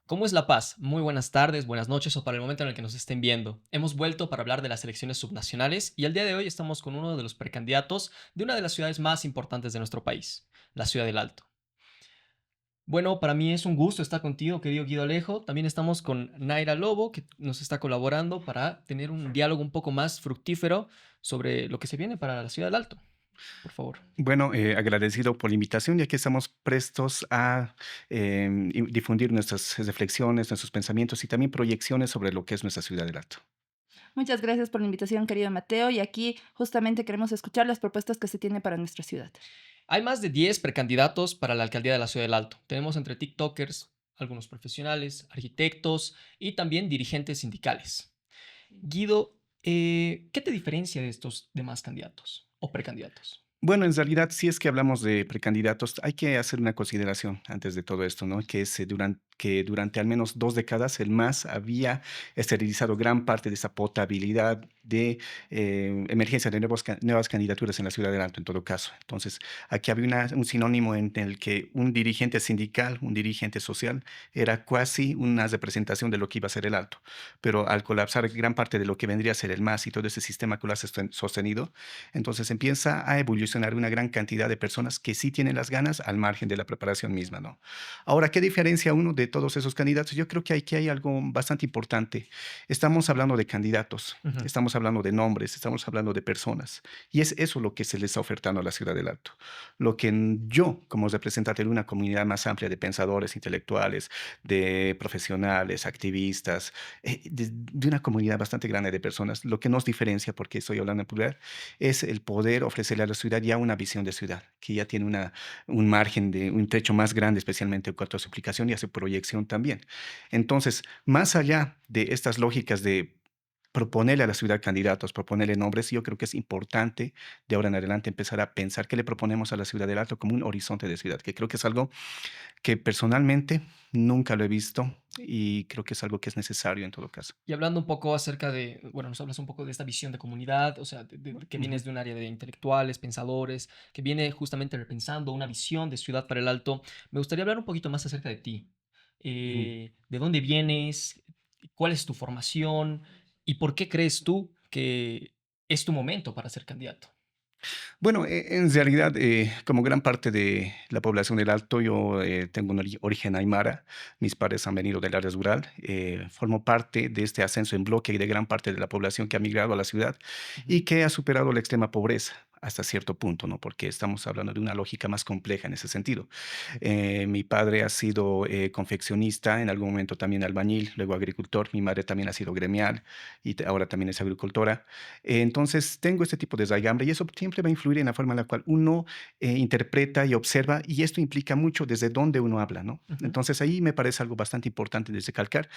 ¿Cómo es La Paz? Muy buenas tardes, buenas noches o para el momento en el que nos estén viendo. Hemos vuelto para hablar de las elecciones subnacionales y el día de hoy estamos con uno de los precandidatos de una de las ciudades más importantes de nuestro país, la Ciudad del Alto. Bueno, para mí es un gusto estar contigo, querido Guido Alejo. También estamos con Naira Lobo, que nos está colaborando para tener un diálogo un poco más fructífero sobre lo que se viene para la Ciudad del Alto. Por favor. Bueno, agradecido por la invitación, ya que estamos prestos a difundir nuestras reflexiones, nuestros pensamientos y también proyecciones sobre lo que es nuestra ciudad del Alto. Muchas gracias por la invitación, querido Mateo. Y aquí justamente queremos escuchar las propuestas que se tiene para nuestra ciudad. Hay más de 10 precandidatos para la alcaldía de la Ciudad del Alto. Tenemos entre TikTokers, algunos profesionales, arquitectos y también dirigentes sindicales. Guido, ¿qué te diferencia de estos demás candidatos o precandidatos? Bueno, en realidad, si es que hablamos de precandidatos, hay que hacer una consideración antes de todo esto, ¿no? Que que durante al menos 2 décadas el MAS había esterilizado gran parte de esa potabilidad de emergencia de nuevas candidaturas en la ciudad del Alto, en todo caso. Entonces, aquí había un sinónimo en el que un dirigente sindical, un dirigente social, era casi una representación de lo que iba a ser el Alto. Pero al colapsar gran parte de lo que vendría a ser el MAS y todo ese sistema que lo ha sostenido, entonces empieza a evolucionar una gran cantidad de personas que sí tienen las ganas al margen de la preparación misma, ¿no? Ahora, ¿qué diferencia uno de todos esos candidatos? Yo creo que aquí hay algo bastante importante. Estamos hablando de candidatos, Ujú. estamos hablando de nombres, estamos hablando de personas. Y es eso lo que se les está ofertando a la ciudad del Alto. Lo que yo, como representante de una comunidad más amplia de pensadores, intelectuales, de profesionales, activistas, de una comunidad bastante grande de personas, lo que nos diferencia, porque estoy hablando en plural, es el poder ofrecerle a la ciudad ya una visión de ciudad, que ya tiene un margen de un techo más grande, especialmente en cuanto a su aplicación y a su proyección también. Entonces, más allá de estas lógicas de proponerle a la ciudad candidatos, proponerle nombres, yo creo que es importante de ahora en adelante empezar a pensar qué le proponemos a la ciudad del Alto como un horizonte de ciudad, que creo que es algo que personalmente nunca lo he visto y creo que es algo que es necesario en todo caso. Y hablando un poco acerca de, bueno, nos hablas un poco de esta visión de comunidad, o sea, que Ujú, vienes de un área de intelectuales, pensadores, que viene justamente repensando una visión de ciudad para el Alto. Me gustaría hablar un poquito más acerca de ti. ujú. ¿De dónde vienes? ¿Cuál es tu formación? ¿Y por qué crees tú que es tu momento para ser candidato? Bueno, en realidad, como gran parte de la población del Alto, yo tengo un origen aymara, mis padres han venido del área rural, formo parte de este ascenso en bloque y de gran parte de la población que ha migrado a la ciudad Ujú. y que ha superado la extrema pobreza hasta cierto punto, ¿no? Porque estamos hablando de una lógica más compleja en ese sentido. Mi padre ha sido confeccionista, en algún momento también albañil, luego agricultor, mi madre también ha sido gremial y ahora también es agricultora. Entonces, tengo este tipo de raigambre y eso siempre va a influir en la forma en la cual uno interpreta y observa, y esto implica mucho desde dónde uno habla, ¿no? Ujú. Entonces, ahí me parece algo bastante importante de recalcar,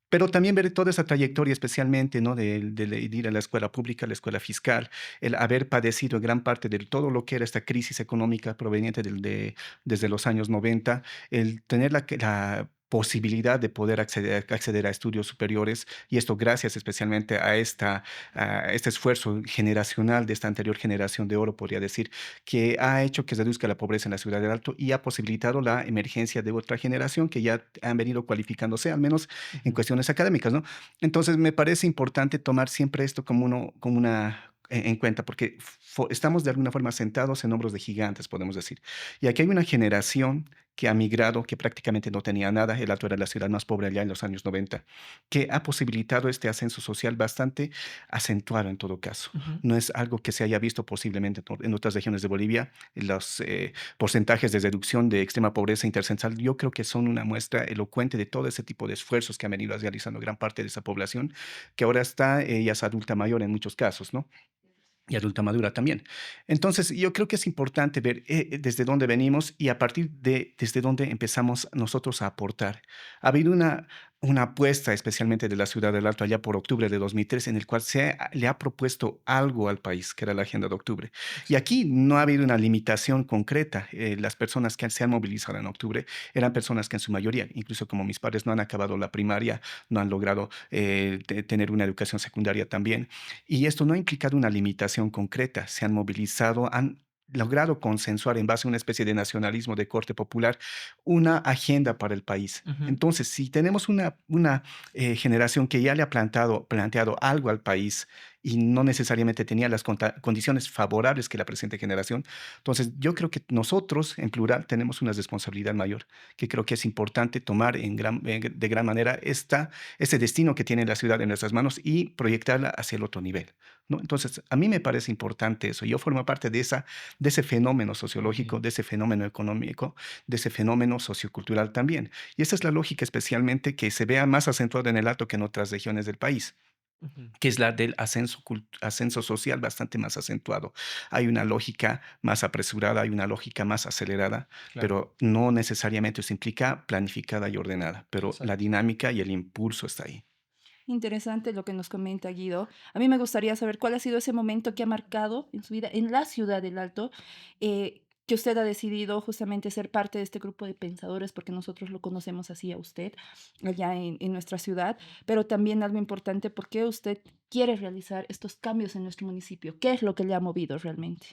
pero también ver toda esa trayectoria, especialmente, ¿no? De ir a la escuela pública, a la escuela fiscal, el haber padecido gran parte de todo lo que era esta crisis económica proveniente desde los años 90, el tener la posibilidad de poder acceder a estudios superiores, y esto gracias especialmente a este esfuerzo generacional de esta anterior generación de oro, podría decir, que ha hecho que se reduzca la pobreza en la ciudad del Alto y ha posibilitado la emergencia de otra generación que ya han venido cualificándose, al menos en Ujú. cuestiones académicas, ¿no? Entonces, me parece importante tomar siempre esto como una en cuenta, porque estamos de alguna forma sentados en hombros de gigantes, podemos decir. Y aquí hay una generación que ha migrado, que prácticamente no tenía nada, el Alto era la ciudad más pobre allá en los años 90, que ha posibilitado este ascenso social bastante acentuado en todo caso. Ujú. No es algo que se haya visto posiblemente en otras regiones de Bolivia. Los porcentajes de reducción de extrema pobreza intercensal, yo creo que son una muestra elocuente de todo ese tipo de esfuerzos que han venido realizando gran parte de esa población, que ahora está, ya es adulta mayor en muchos casos, ¿no? Y adulta madura también. Entonces, yo creo que es importante ver desde dónde venimos y a partir de desde dónde empezamos nosotros a aportar. Ha habido una apuesta, especialmente de la ciudad del Alto, allá por octubre de 2003, en el cual le ha propuesto algo al país, que era la Agenda de Octubre. Y Exacto. aquí no ha habido una limitación concreta. Las personas que se han movilizado en octubre eran personas que en su mayoría, incluso como mis padres, no han acabado la primaria, no han logrado tener una educación secundaria también, y esto no ha implicado una limitación concreta. Se han movilizado, han logrado consensuar en base a una especie de nacionalismo de corte popular una agenda para el país. Ujú. Entonces, si tenemos una generación que ya le ha planteado algo al país y no necesariamente tenía las condiciones favorables que la presente generación, entonces yo creo que nosotros, en plural, tenemos una responsabilidad mayor, que creo que es importante tomar de gran manera ese destino que tiene la ciudad en nuestras manos y proyectarla hacia el otro nivel, ¿no? Entonces, a mí me parece importante eso. Yo formo parte de ese fenómeno Muy sociológico, bien. de ese fenómeno económico, de ese fenómeno sociocultural también. Y esa es la lógica especialmente que se vea más acentuada en el Alto que en otras regiones del país, Ujú. que es la del ascenso social bastante más acentuado. Hay una lógica más apresurada, hay una lógica más acelerada, Claro, pero no necesariamente eso implica planificada y ordenada, pero la exacto. dinámica y el impulso está ahí. Interesante lo que nos comenta Guido. A mí me gustaría saber cuál ha sido ese momento que ha marcado en su vida en la ciudad del Alto, que usted ha decidido justamente ser parte de este grupo de pensadores, porque nosotros lo conocemos así a usted allá en nuestra ciudad, pero también algo importante, ¿por qué usted quiere realizar estos cambios en nuestro municipio? ¿Qué es lo que le ha movido realmente?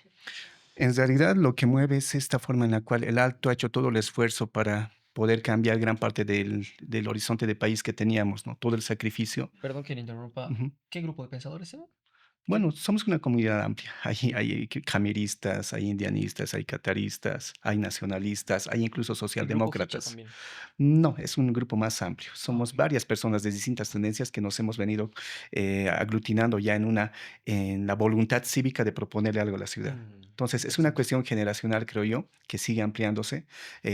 En realidad, lo que mueve es esta forma en la cual el Alto ha hecho todo el esfuerzo para poder cambiar gran parte del horizonte de país que teníamos, ¿no? Todo el sacrificio. Perdón que le interrumpa. Ujú. ¿Qué grupo de pensadores era? ¿Qué Bueno, somos una comunidad amplia. Hay cameristas, hay indianistas, hay cataristas, hay nacionalistas, hay incluso el grupo Ficha socialdemócratas. también? No, es un grupo más amplio. Ah, Somos ok. varias personas de distintas tendencias que nos hemos venido aglutinando ya en la voluntad cívica de proponerle algo a la ciudad. Entonces, es una Interesante. cuestión generacional, creo yo, que sigue ampliándose,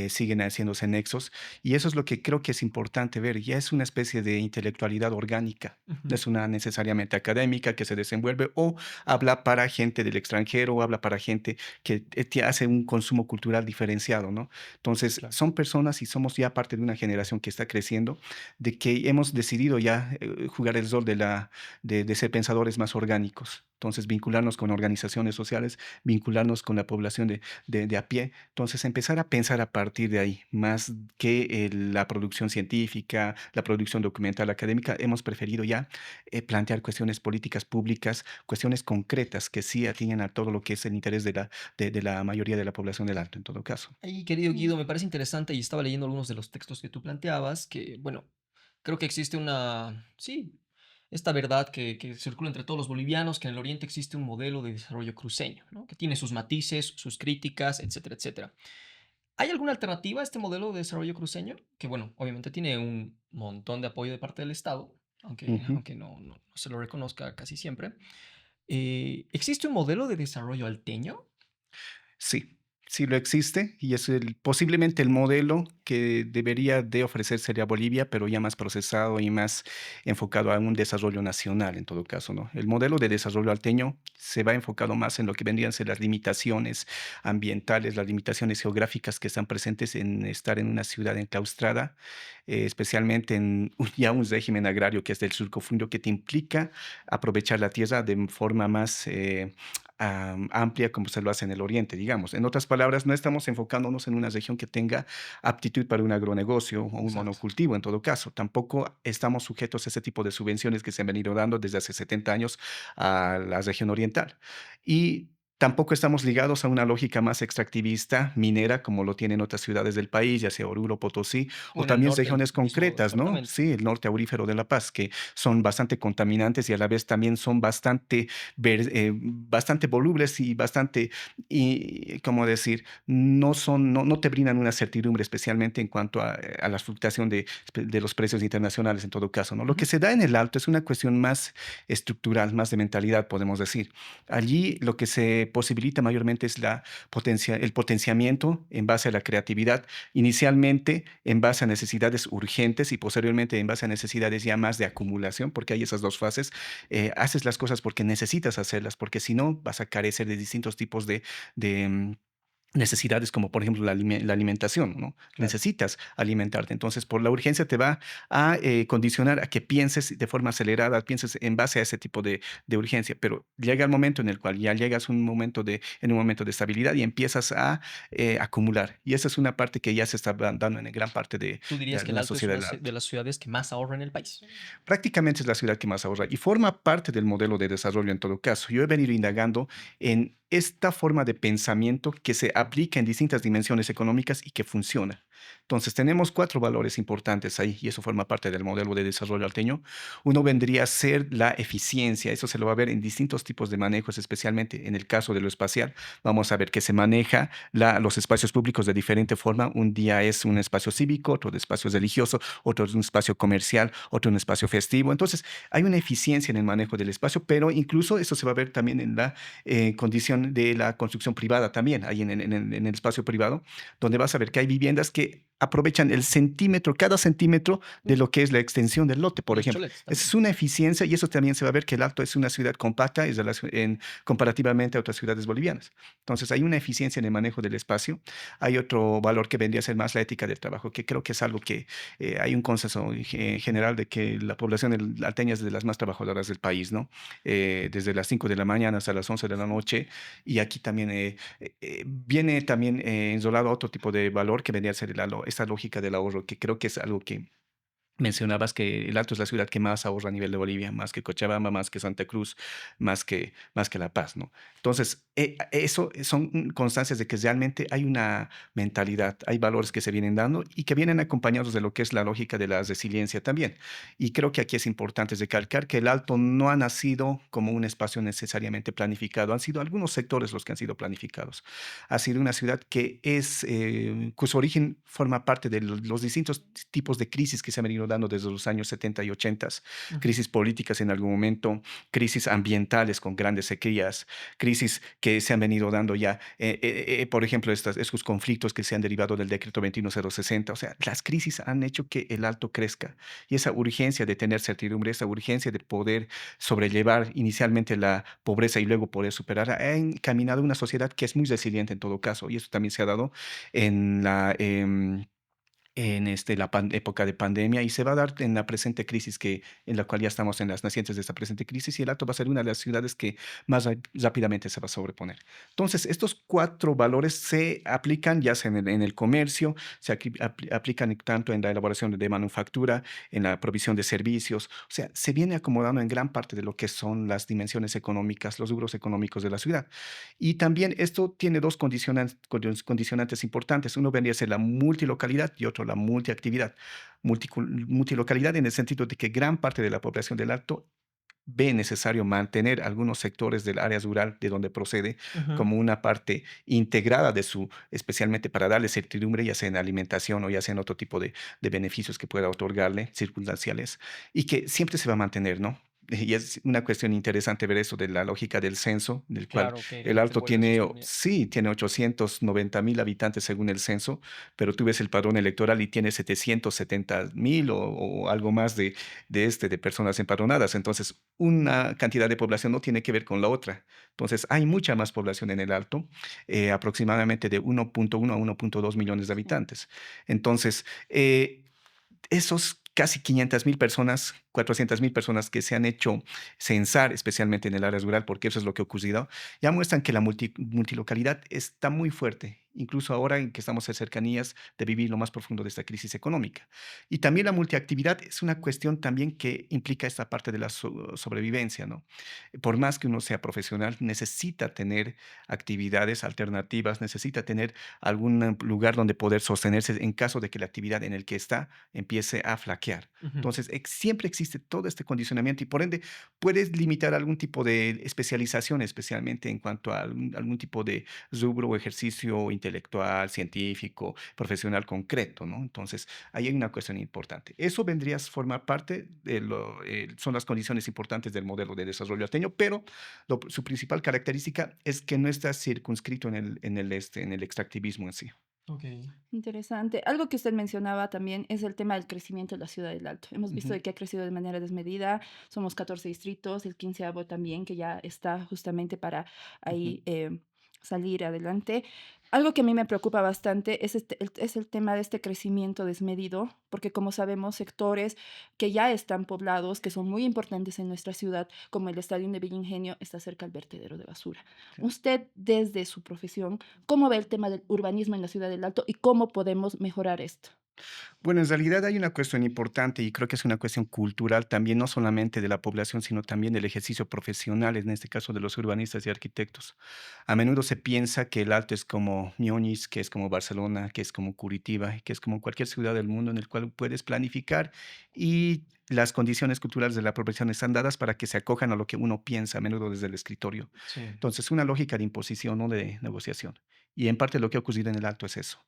siguen haciéndose nexos, y eso es lo que creo que es importante ver. Ya es una especie de intelectualidad orgánica, no Ujú. es una necesariamente académica que se desenvuelve o habla para gente del extranjero o habla para gente que hace un consumo cultural diferenciado, ¿no? Entonces, Claro. son personas y somos ya parte de una generación que está creciendo, de que hemos decidido ya jugar el rol de ser pensadores más orgánicos. Entonces, vincularnos con organizaciones sociales, vincularnos con la población de a pie. Entonces, empezar a pensar a partir de ahí, más que la producción científica, la producción documental académica, hemos preferido ya plantear cuestiones políticas públicas, cuestiones concretas que sí atienden a todo lo que es el interés de la mayoría de la población del Alto, en todo caso. Ahí, querido Mm. Guido, me parece interesante y estaba leyendo algunos de los textos que tú planteabas, que, bueno, creo que existe sí, esta verdad que circula entre todos los bolivianos, que en el Oriente existe un modelo de desarrollo cruceño, ¿no? Que tiene sus matices, sus críticas, etcétera, etcétera. ¿Hay alguna alternativa a este modelo de desarrollo cruceño? Que, bueno, obviamente tiene un montón de apoyo de parte del Estado, Ujú. aunque no se lo reconozca casi siempre. ¿Existe un modelo de desarrollo alteño? Sí, sí lo existe y es posiblemente el modelo que debería de ofrecer sería Bolivia, pero ya más procesado y más enfocado a un desarrollo nacional en todo caso, ¿no? El modelo de desarrollo alteño se va enfocado más en lo que vendrían a ser las limitaciones ambientales, las limitaciones geográficas que están presentes en estar en una ciudad enclaustrada, especialmente en ya un régimen agrario que es del surcofundio que te implica aprovechar la tierra de forma más amplia como se lo hace en el oriente, digamos. En otras palabras, no estamos enfocándonos en una región que tenga aptitud para un agronegocio o un Exacto. monocultivo en todo caso. Tampoco estamos sujetos a ese tipo de subvenciones que se han venido dando desde hace 70 años a la región oriental. Y tampoco estamos ligados a una lógica más extractivista, minera, como lo tienen otras ciudades del país, ya sea Oruro, Potosí, o O en el también norte, el regiones mismo concretas, ¿no? departamento. Sí, el norte aurífero de La Paz, que son bastante contaminantes y a la vez también son bastante volubles y bastante, y, ¿cómo decir? No te brindan una certidumbre, especialmente en cuanto a la fluctuación de los precios internacionales en todo caso, ¿no? Lo que Ujú. se da en el Alto es una cuestión más estructural, más de mentalidad, podemos decir. Allí lo que se posibilita mayormente es el potenciamiento en base a la creatividad, inicialmente en base a necesidades urgentes y posteriormente en base a necesidades ya más de acumulación, porque hay esas dos fases. Haces las cosas porque necesitas hacerlas, porque si no vas a carecer de distintos tipos de necesidades, como por ejemplo la alimentación, ¿no? Claro. Necesitas alimentarte. Entonces, por la urgencia te va a condicionar a que pienses de forma acelerada, pienses en base a ese tipo de urgencia, pero llega el momento en el cual ya llegas en un momento de estabilidad y empiezas a acumular. Y esa es una parte que ya se está dando en gran parte ¿Tú de dirías que el alguna Alto es sociedad una del de alto. las ciudades que más ahorra en el país? Prácticamente es la ciudad que más ahorra y forma parte del modelo de desarrollo en todo caso. Yo he venido indagando en esta forma de pensamiento que se aplica en distintas dimensiones económicas y que funciona. Entonces, tenemos cuatro valores importantes ahí y eso forma parte del modelo de desarrollo alteño. Uno vendría a ser la eficiencia. Eso se lo va a ver en distintos tipos de manejos, especialmente en el caso de lo espacial. Vamos a ver que se maneja los espacios públicos de diferente forma. Un día es un espacio cívico, otro de espacio religioso, otro es un espacio comercial, otro un espacio festivo. Entonces, hay una eficiencia en el manejo del espacio, pero incluso eso se va a ver también en la condición de la construcción privada también, ahí en el espacio privado, donde vas a ver que hay viviendas que aprovechan el centímetro, cada centímetro de lo que es la extensión del lote, Y por los ejemplo. cholets Es también. una eficiencia y eso también se va a ver que el Alto es una ciudad compacta comparativamente a otras ciudades bolivianas. Entonces hay una eficiencia en el manejo del espacio. Hay otro valor que vendría a ser más la ética del trabajo, que creo que es algo que hay un consenso general de que la población alteña es de las más trabajadoras del país, ¿no? Desde las 5 de la mañana hasta las 11 de la noche. Y aquí también viene también ensolado otro tipo de valor que vendría a ser esta lógica del ahorro, que creo que es algo que mencionabas que el Alto es la ciudad que más ahorra a nivel de Bolivia, más que Cochabamba, más que Santa Cruz, más que La Paz, ¿no? Entonces, eso son constancias de que realmente hay una mentalidad, hay valores que se vienen dando y que vienen acompañados de lo que es la lógica de la resiliencia también. Y creo que aquí es importante recalcar que el Alto no ha nacido como un espacio necesariamente planificado, han sido algunos sectores los que han sido planificados. Ha sido una ciudad cuyo origen forma parte de los distintos tipos de crisis que se han venido dando desde los años 70 y 80, Ujú. crisis políticas en algún momento, crisis ambientales con grandes sequías, crisis que se han venido dando ya, por ejemplo, estos conflictos que se han derivado del decreto 21060. O sea, las crisis han hecho que el Alto crezca y esa urgencia de tener certidumbre, esa urgencia de poder sobrellevar inicialmente la pobreza y luego poder superar, ha encaminado una sociedad que es muy resiliente en todo caso y eso también se ha dado en la época de pandemia y se va a dar en la presente crisis en la cual ya estamos en las nacientes de esta presente crisis y el Alto va a ser una de las ciudades que más rápidamente se va a sobreponer. Entonces, estos cuatro valores se aplican ya sea en el comercio, aplican tanto en la elaboración de manufactura, en la provisión de servicios, o sea, se viene acomodando en gran parte de lo que son las dimensiones económicas, los rubros económicos de la ciudad. Y también esto tiene dos condicionantes importantes. Uno vendría a ser la multilocalidad y otro la multiactividad. Multilocalidad en el sentido de que gran parte de la población del Alto ve necesario mantener algunos sectores del área rural de donde procede Ujú. como una parte integrada especialmente para darle certidumbre, ya sea en alimentación o ya sea en otro tipo de beneficios que pueda otorgarle, circunstanciales, y que siempre se va a mantener, ¿no? Y es una cuestión interesante ver eso de la lógica del censo, del cual Claro que el Alto devuelve sus tiene, comunidades. sí, tiene 890.000 habitantes según el censo, pero tú ves el padrón electoral y tiene 770.000 o algo más de personas empadronadas. Entonces, una cantidad de población no tiene que ver con la otra. Entonces, hay mucha más población en el Alto, aproximadamente de 1.1 a 1.2 millones de habitantes. Entonces, esos casi 500.000 personas, 400.000 personas que se han hecho censar, especialmente en el área rural, porque eso es lo que ha ocurrido, ya muestran que la multilocalidad está muy fuerte, incluso ahora en que estamos en cercanías de vivir lo más profundo de esta crisis económica. Y también la multiactividad es una cuestión también que implica esta parte de la sobrevivencia, ¿no? Por más que uno sea profesional, necesita tener actividades alternativas, necesita tener algún lugar donde poder sostenerse en caso de que la actividad en el que está empiece a flaquear. Ujú. Entonces, siempre existe todo este condicionamiento y por ende puedes limitar algún tipo de especialización, especialmente en cuanto a algún tipo de rubro o ejercicio intelectual, científico, profesional concreto, ¿no? Entonces, ahí hay una cuestión importante. Eso vendría a formar parte son las condiciones importantes del modelo de desarrollo alteño, pero su principal característica es que no está circunscrito en el extractivismo en sí. Ok. Interesante. Algo que usted mencionaba también es el tema del crecimiento de la ciudad del Alto. Hemos visto Ujú, de que ha crecido de manera desmedida. Somos 14 distritos, el 15º también, que ya está justamente para ujú. ahí salir adelante. Algo que a mí me preocupa bastante es el tema de este crecimiento desmedido, porque como sabemos, sectores que ya están poblados, que son muy importantes en nuestra ciudad, como el Estadio de Villa Ingenio, está cerca al vertedero de basura. Sí. Usted, desde su profesión, ¿cómo ve el tema del urbanismo en la ciudad del Alto y cómo podemos mejorar esto? Bueno, en realidad hay una cuestión importante y creo que es una cuestión cultural también, no solamente de la población, sino también del ejercicio profesional, en este caso de los urbanistas y arquitectos. A menudo se piensa que el Alto es como Ñoñis, que es como Barcelona, que es como Curitiba, que es como cualquier ciudad del mundo en el cual puedes planificar y las condiciones culturales de la profesión están dadas para que se acojan a lo que uno piensa, a menudo desde el escritorio. Sí. Entonces, una lógica de imposición, no de negociación. Y en parte lo que ha ocurrido en el Alto es eso.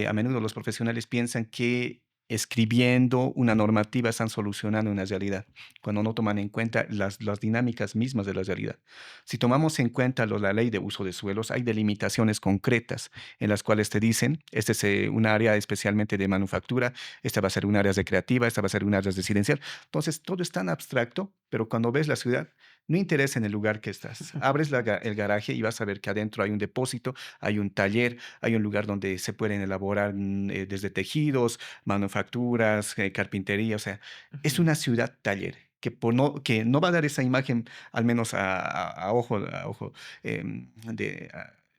A menudo los profesionales piensan que escribiendo una normativa están solucionando una realidad, cuando no toman en cuenta las dinámicas mismas de la realidad. Si tomamos en cuenta la ley de uso de suelos, hay delimitaciones concretas en las cuales te dicen, este es un área especialmente de manufactura, esta va a ser un área recreativa, esta va a ser un área residencial. Entonces, todo es tan abstracto, pero cuando ves la ciudad, no interesa en el lugar que estás. Abres el garaje y vas a ver que adentro hay un depósito, hay un taller, hay un lugar donde se pueden elaborar desde tejidos, manufacturas, carpintería, o sea, es Ujú. una ciudad taller. Que no va a dar esa imagen, al menos a ojo,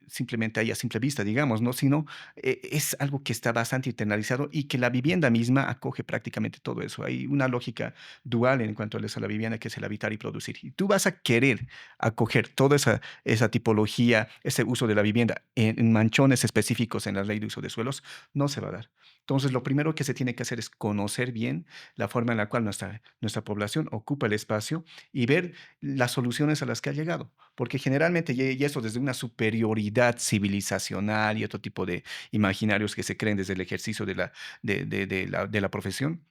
simplemente ahí a simple vista, digamos, ¿no? Sino es algo que está bastante internalizado y que la vivienda misma acoge prácticamente todo eso. Hay una lógica dual en cuanto a la vivienda, que es el habitar y producir. Y tú vas a querer acoger toda esa tipología, ese uso de la vivienda en manchones específicos en la ley de uso de suelos, no se va a dar. Entonces, lo primero que se tiene que hacer es conocer bien la forma en la cual nuestra población ocupa el espacio y ver las soluciones a las que ha llegado. Porque generalmente, y eso desde una superioridad civilizacional y otro tipo de imaginarios que se creen desde el ejercicio de la profesión,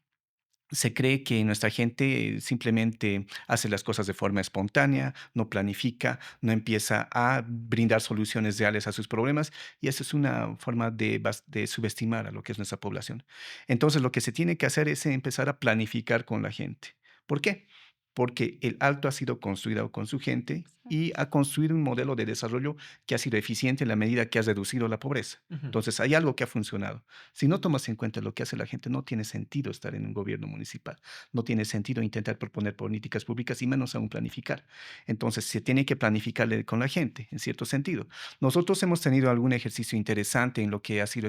se cree que nuestra gente simplemente hace las cosas de forma espontánea, no planifica, no empieza a brindar soluciones reales a sus problemas y eso es una forma de subestimar a lo que es nuestra población. Entonces, lo que se tiene que hacer es empezar a planificar con la gente. ¿Por qué? Porque el Alto ha sido construido con su gente y Exacto. ha construido un modelo de desarrollo que ha sido eficiente en la medida que ha reducido la pobreza. Ujú. Entonces, hay algo que ha funcionado. Si no tomas en cuenta lo que hace la gente, no tiene sentido estar en un gobierno municipal. No tiene sentido intentar proponer políticas públicas y menos aún planificar. Entonces, se tiene que planificarle con la gente, en cierto sentido. Nosotros hemos tenido algún ejercicio interesante en lo que ha sido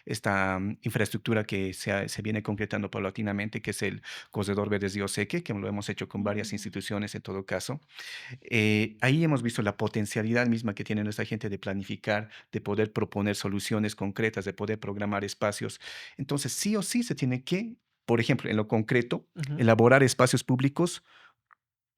esta infraestructura que se viene concretando paulatinamente, que es el Corredor Verde Río Seque, que lo hemos hecho con varias Mm, instituciones en todo caso. Ahí hemos visto la potencialidad misma que tiene nuestra gente de planificar, de poder proponer soluciones concretas, de poder programar espacios. Entonces, sí o sí se tiene que, por ejemplo, en lo concreto, Ujú. elaborar espacios públicos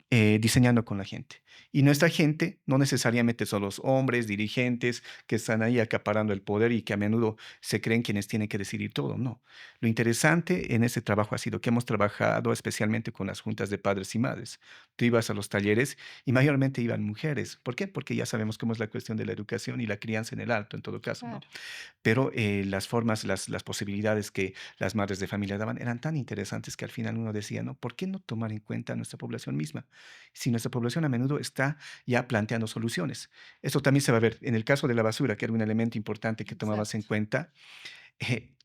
diseñando con la gente. Y nuestra gente no necesariamente son los hombres dirigentes que están ahí acaparando el poder y que a menudo se creen quienes tienen que decidir todo. No. Lo interesante en ese trabajo ha sido que hemos trabajado especialmente con las juntas de padres y madres. Tú ibas a los talleres y mayormente iban mujeres. ¿Por qué? Porque ya sabemos cómo es la cuestión de la educación y la crianza en el Alto, en todo caso, ¿no? claro. Pero las formas, las posibilidades que las madres de familia daban eran tan interesantes que al final uno decía, ¿no? ¿Por qué no tomar en cuenta a nuestra población misma? Si nuestra población a menudo está ya planteando soluciones. Esto también se va a ver en el caso de la basura, que era un elemento importante que tomabas en Exacto. cuenta.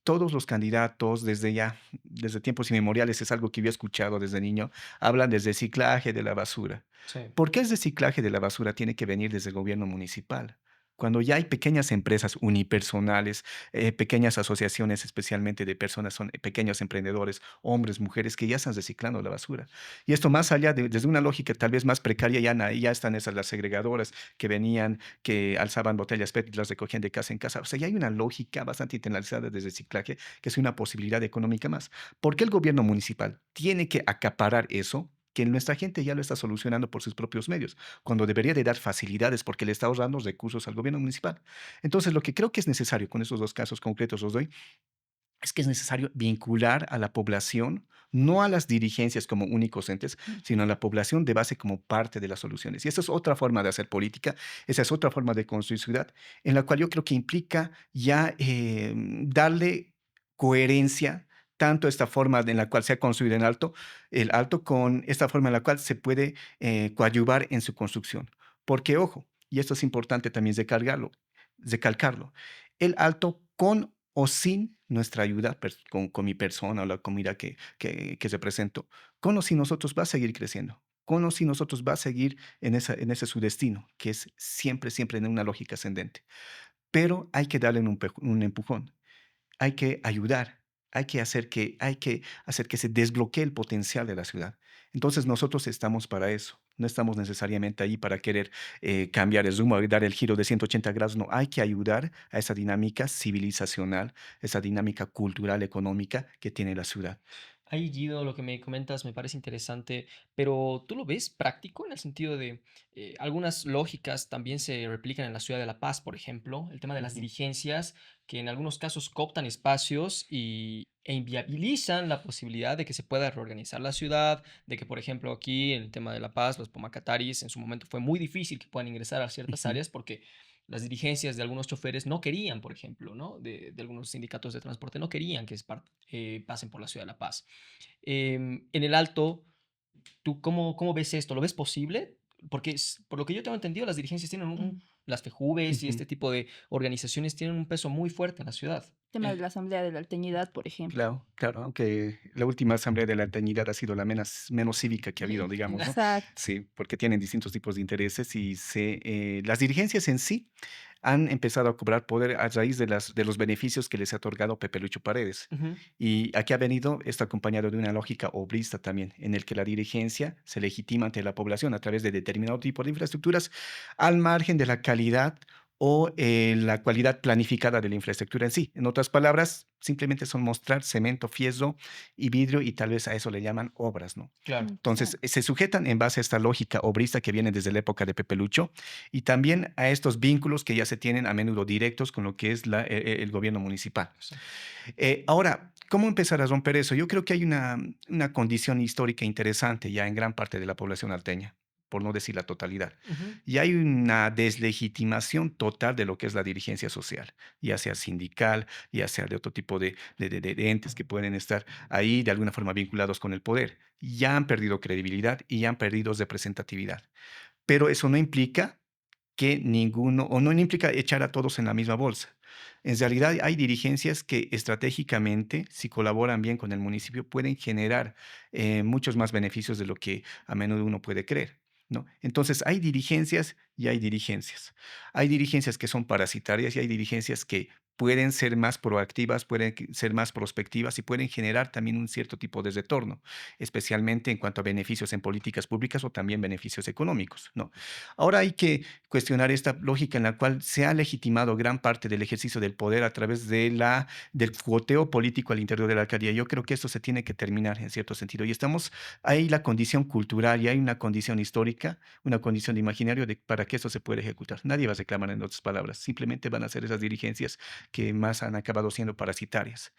Todos los candidatos desde tiempos inmemoriales, es algo que yo he escuchado desde niño, hablan del reciclaje de la basura. Sí. ¿Por qué el reciclaje de la basura tiene que venir desde el gobierno municipal? Cuando ya hay pequeñas empresas unipersonales, pequeñas asociaciones, especialmente de personas, son pequeños emprendedores, hombres, mujeres, que ya están reciclando la basura. Y esto más allá desde una lógica tal vez más precaria, ya están esas las segregadoras que venían, que alzaban botellas PET y las recogían de casa en casa. O sea, ya hay una lógica bastante internalizada de reciclaje, que es una posibilidad económica más. ¿Por qué el gobierno municipal tiene que acaparar eso? Que nuestra gente ya lo está solucionando por sus propios medios, cuando debería de dar facilidades porque le está ahorrando recursos al gobierno municipal. Entonces, lo que creo que es necesario con estos dos casos concretos los doy, es que es necesario vincular a la población, no a las dirigencias como únicos entes, Mm, sino a la población de base como parte de las soluciones. Y esa es otra forma de hacer política, esa es otra forma de construir ciudad, en la cual yo creo que implica ya darle coherencia tanto a esta forma en la cual se ha construido el alto, con esta forma en la cual se puede coadyuvar en su construcción. Porque, ojo, y esto es importante también recalcarlo, el alto con o sin nuestra ayuda, con mi persona o la comunidad que represento, con o sin nosotros va a seguir creciendo, con o sin nosotros va a seguir en ese su destino, que es siempre, siempre en una lógica ascendente. Pero hay que darle un empujón, hay que ayudar. hay que hacer que se desbloquee el potencial de la ciudad. Entonces nosotros estamos para eso. No estamos necesariamente ahí para querer cambiar el rumbo, dar el giro de 180 grados. No, hay que ayudar a esa dinámica civilizacional, esa dinámica cultural, económica que tiene la ciudad. Ahí, Guido, lo que me comentas me parece interesante, pero ¿tú lo ves práctico en el sentido de algunas lógicas también se replican en la ciudad de La Paz, por ejemplo, el tema de las Ujú, dirigencias, que en algunos casos cooptan espacios e inviabilizan la posibilidad de que se pueda reorganizar la ciudad, de que, por ejemplo, aquí en el tema de La Paz, los pomacataris en su momento fue muy difícil que puedan ingresar a ciertas ujú. áreas porque las dirigencias de algunos choferes no querían, por ejemplo, ¿no? De algunos sindicatos de transporte no querían que pasen por la ciudad de La Paz. En el Alto, ¿tú cómo ves esto? ¿Lo ves posible? Porque por lo que yo tengo entendido, las dirigencias tienen Mm. las FEJUVES y Ujú. este tipo de organizaciones tienen un peso muy fuerte en la ciudad. Tema de la Asamblea de la Alteñidad, por ejemplo. Claro, claro, aunque la última asamblea de la Alternidad ha sido la menos cívica que ha habido, digamos, ¿no? Exacto. Sí, porque tienen distintos tipos de intereses y las dirigencias en sí han empezado a cobrar poder a raíz de los beneficios que les ha otorgado Pepe Lucho Paredes. Ujú, Y aquí ha venido esto acompañado de una lógica obrista también, en el que la dirigencia se legitima ante la población a través de determinado tipo de infraestructuras al margen de la calidad o la cualidad planificada de la infraestructura en sí. En otras palabras, simplemente son mostrar cemento, fierro y vidrio y tal vez a eso le llaman obras, ¿no? claro. Entonces, Exacto. se sujetan en base a esta lógica obrista que viene desde la época de Pepe Lucho y también a estos vínculos que ya se tienen a menudo directos con lo que es el gobierno municipal. Exacto. Ahora, ¿cómo empezar a romper eso? Yo creo que hay una condición histórica interesante ya en gran parte de la población alteña, por no decir la totalidad. Ujú, Y hay una deslegitimación total de lo que es la dirigencia social, ya sea sindical, ya sea de otro tipo de entes que pueden estar ahí de alguna forma vinculados con el poder. Ya han perdido credibilidad y ya han perdido representatividad. Pero eso no implica que ninguno, o no implica echar a todos en la misma bolsa. En realidad hay dirigencias que estratégicamente, si colaboran bien con el municipio, pueden generar muchos más beneficios de lo que a menudo uno puede creer, ¿no? Entonces hay dirigencias y hay dirigencias. Hay dirigencias que son parasitarias y hay dirigencias que pueden ser más proactivas, pueden ser más prospectivas y pueden generar también un cierto tipo de retorno, especialmente en cuanto a beneficios en políticas públicas o también beneficios económicos, ¿no? Ahora hay que cuestionar esta lógica en la cual se ha legitimado gran parte del ejercicio del poder a través del cuoteo político al interior de la alcaldía. Yo creo que esto se tiene que terminar en cierto sentido. Y estamos ahí la condición cultural y hay una condición histórica, una condición de imaginario para que esto se pueda ejecutar. Nadie va a reclamar en otras palabras. Simplemente van a ser esas dirigencias que más han acabado siendo parasitarias,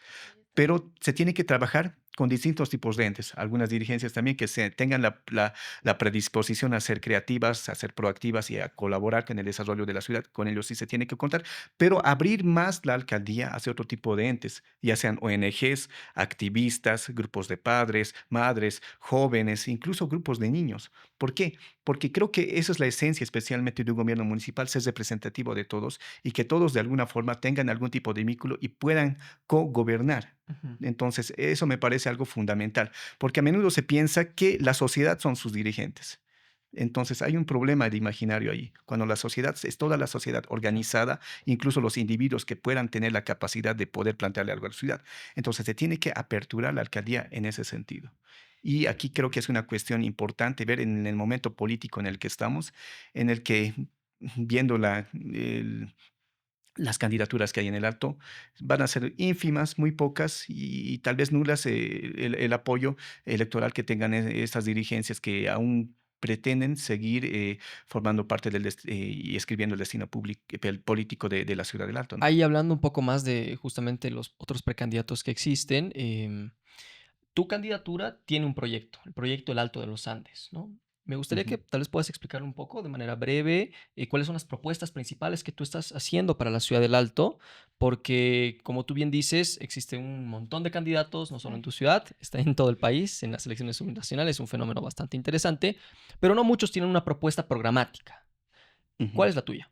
pero se tiene que trabajar con distintos tipos de entes. Algunas dirigencias también que tengan la predisposición a ser creativas, a ser proactivas y a colaborar con el desarrollo de la ciudad. Con ellos sí se tiene que contar, pero abrir más la alcaldía hacia otro tipo de entes, ya sean ONGs, activistas, grupos de padres, madres, jóvenes, incluso grupos de niños. ¿Por qué? Porque creo que esa es la esencia especialmente de un gobierno municipal, ser representativo de todos y que todos de alguna forma tengan algún tipo de vínculo y puedan co-gobernar. ujú. Entonces, eso me parece algo fundamental, porque a menudo se piensa que la sociedad son sus dirigentes. Entonces, hay un problema de imaginario ahí. Cuando la sociedad es toda la sociedad organizada, incluso los individuos que puedan tener la capacidad de poder plantearle algo a la ciudad. Entonces, se tiene que aperturar la alcaldía en ese sentido. Y aquí creo que es una cuestión importante ver en el momento político en el que estamos, en el que viendo las candidaturas que hay en el Alto van a ser ínfimas, muy pocas y tal vez nulas el apoyo electoral que tengan estas dirigencias que aún pretenden seguir formando parte y escribiendo el destino político de la ciudad del Alto, ¿no? Ahí hablando un poco más de justamente los otros precandidatos que existen, tu candidatura tiene un proyecto, el proyecto El Alto de los Andes, ¿no? Me gustaría que Ujú, tal vez puedas explicar un poco de manera breve cuáles son las propuestas principales que tú estás haciendo para la ciudad del Alto, porque como tú bien dices, existe un montón de candidatos, no solo en tu Exacto. ciudad, está en todo el país, en las elecciones subnacionales, es un fenómeno bastante interesante, pero no muchos tienen una propuesta programática. ujú. ¿Cuál es la tuya?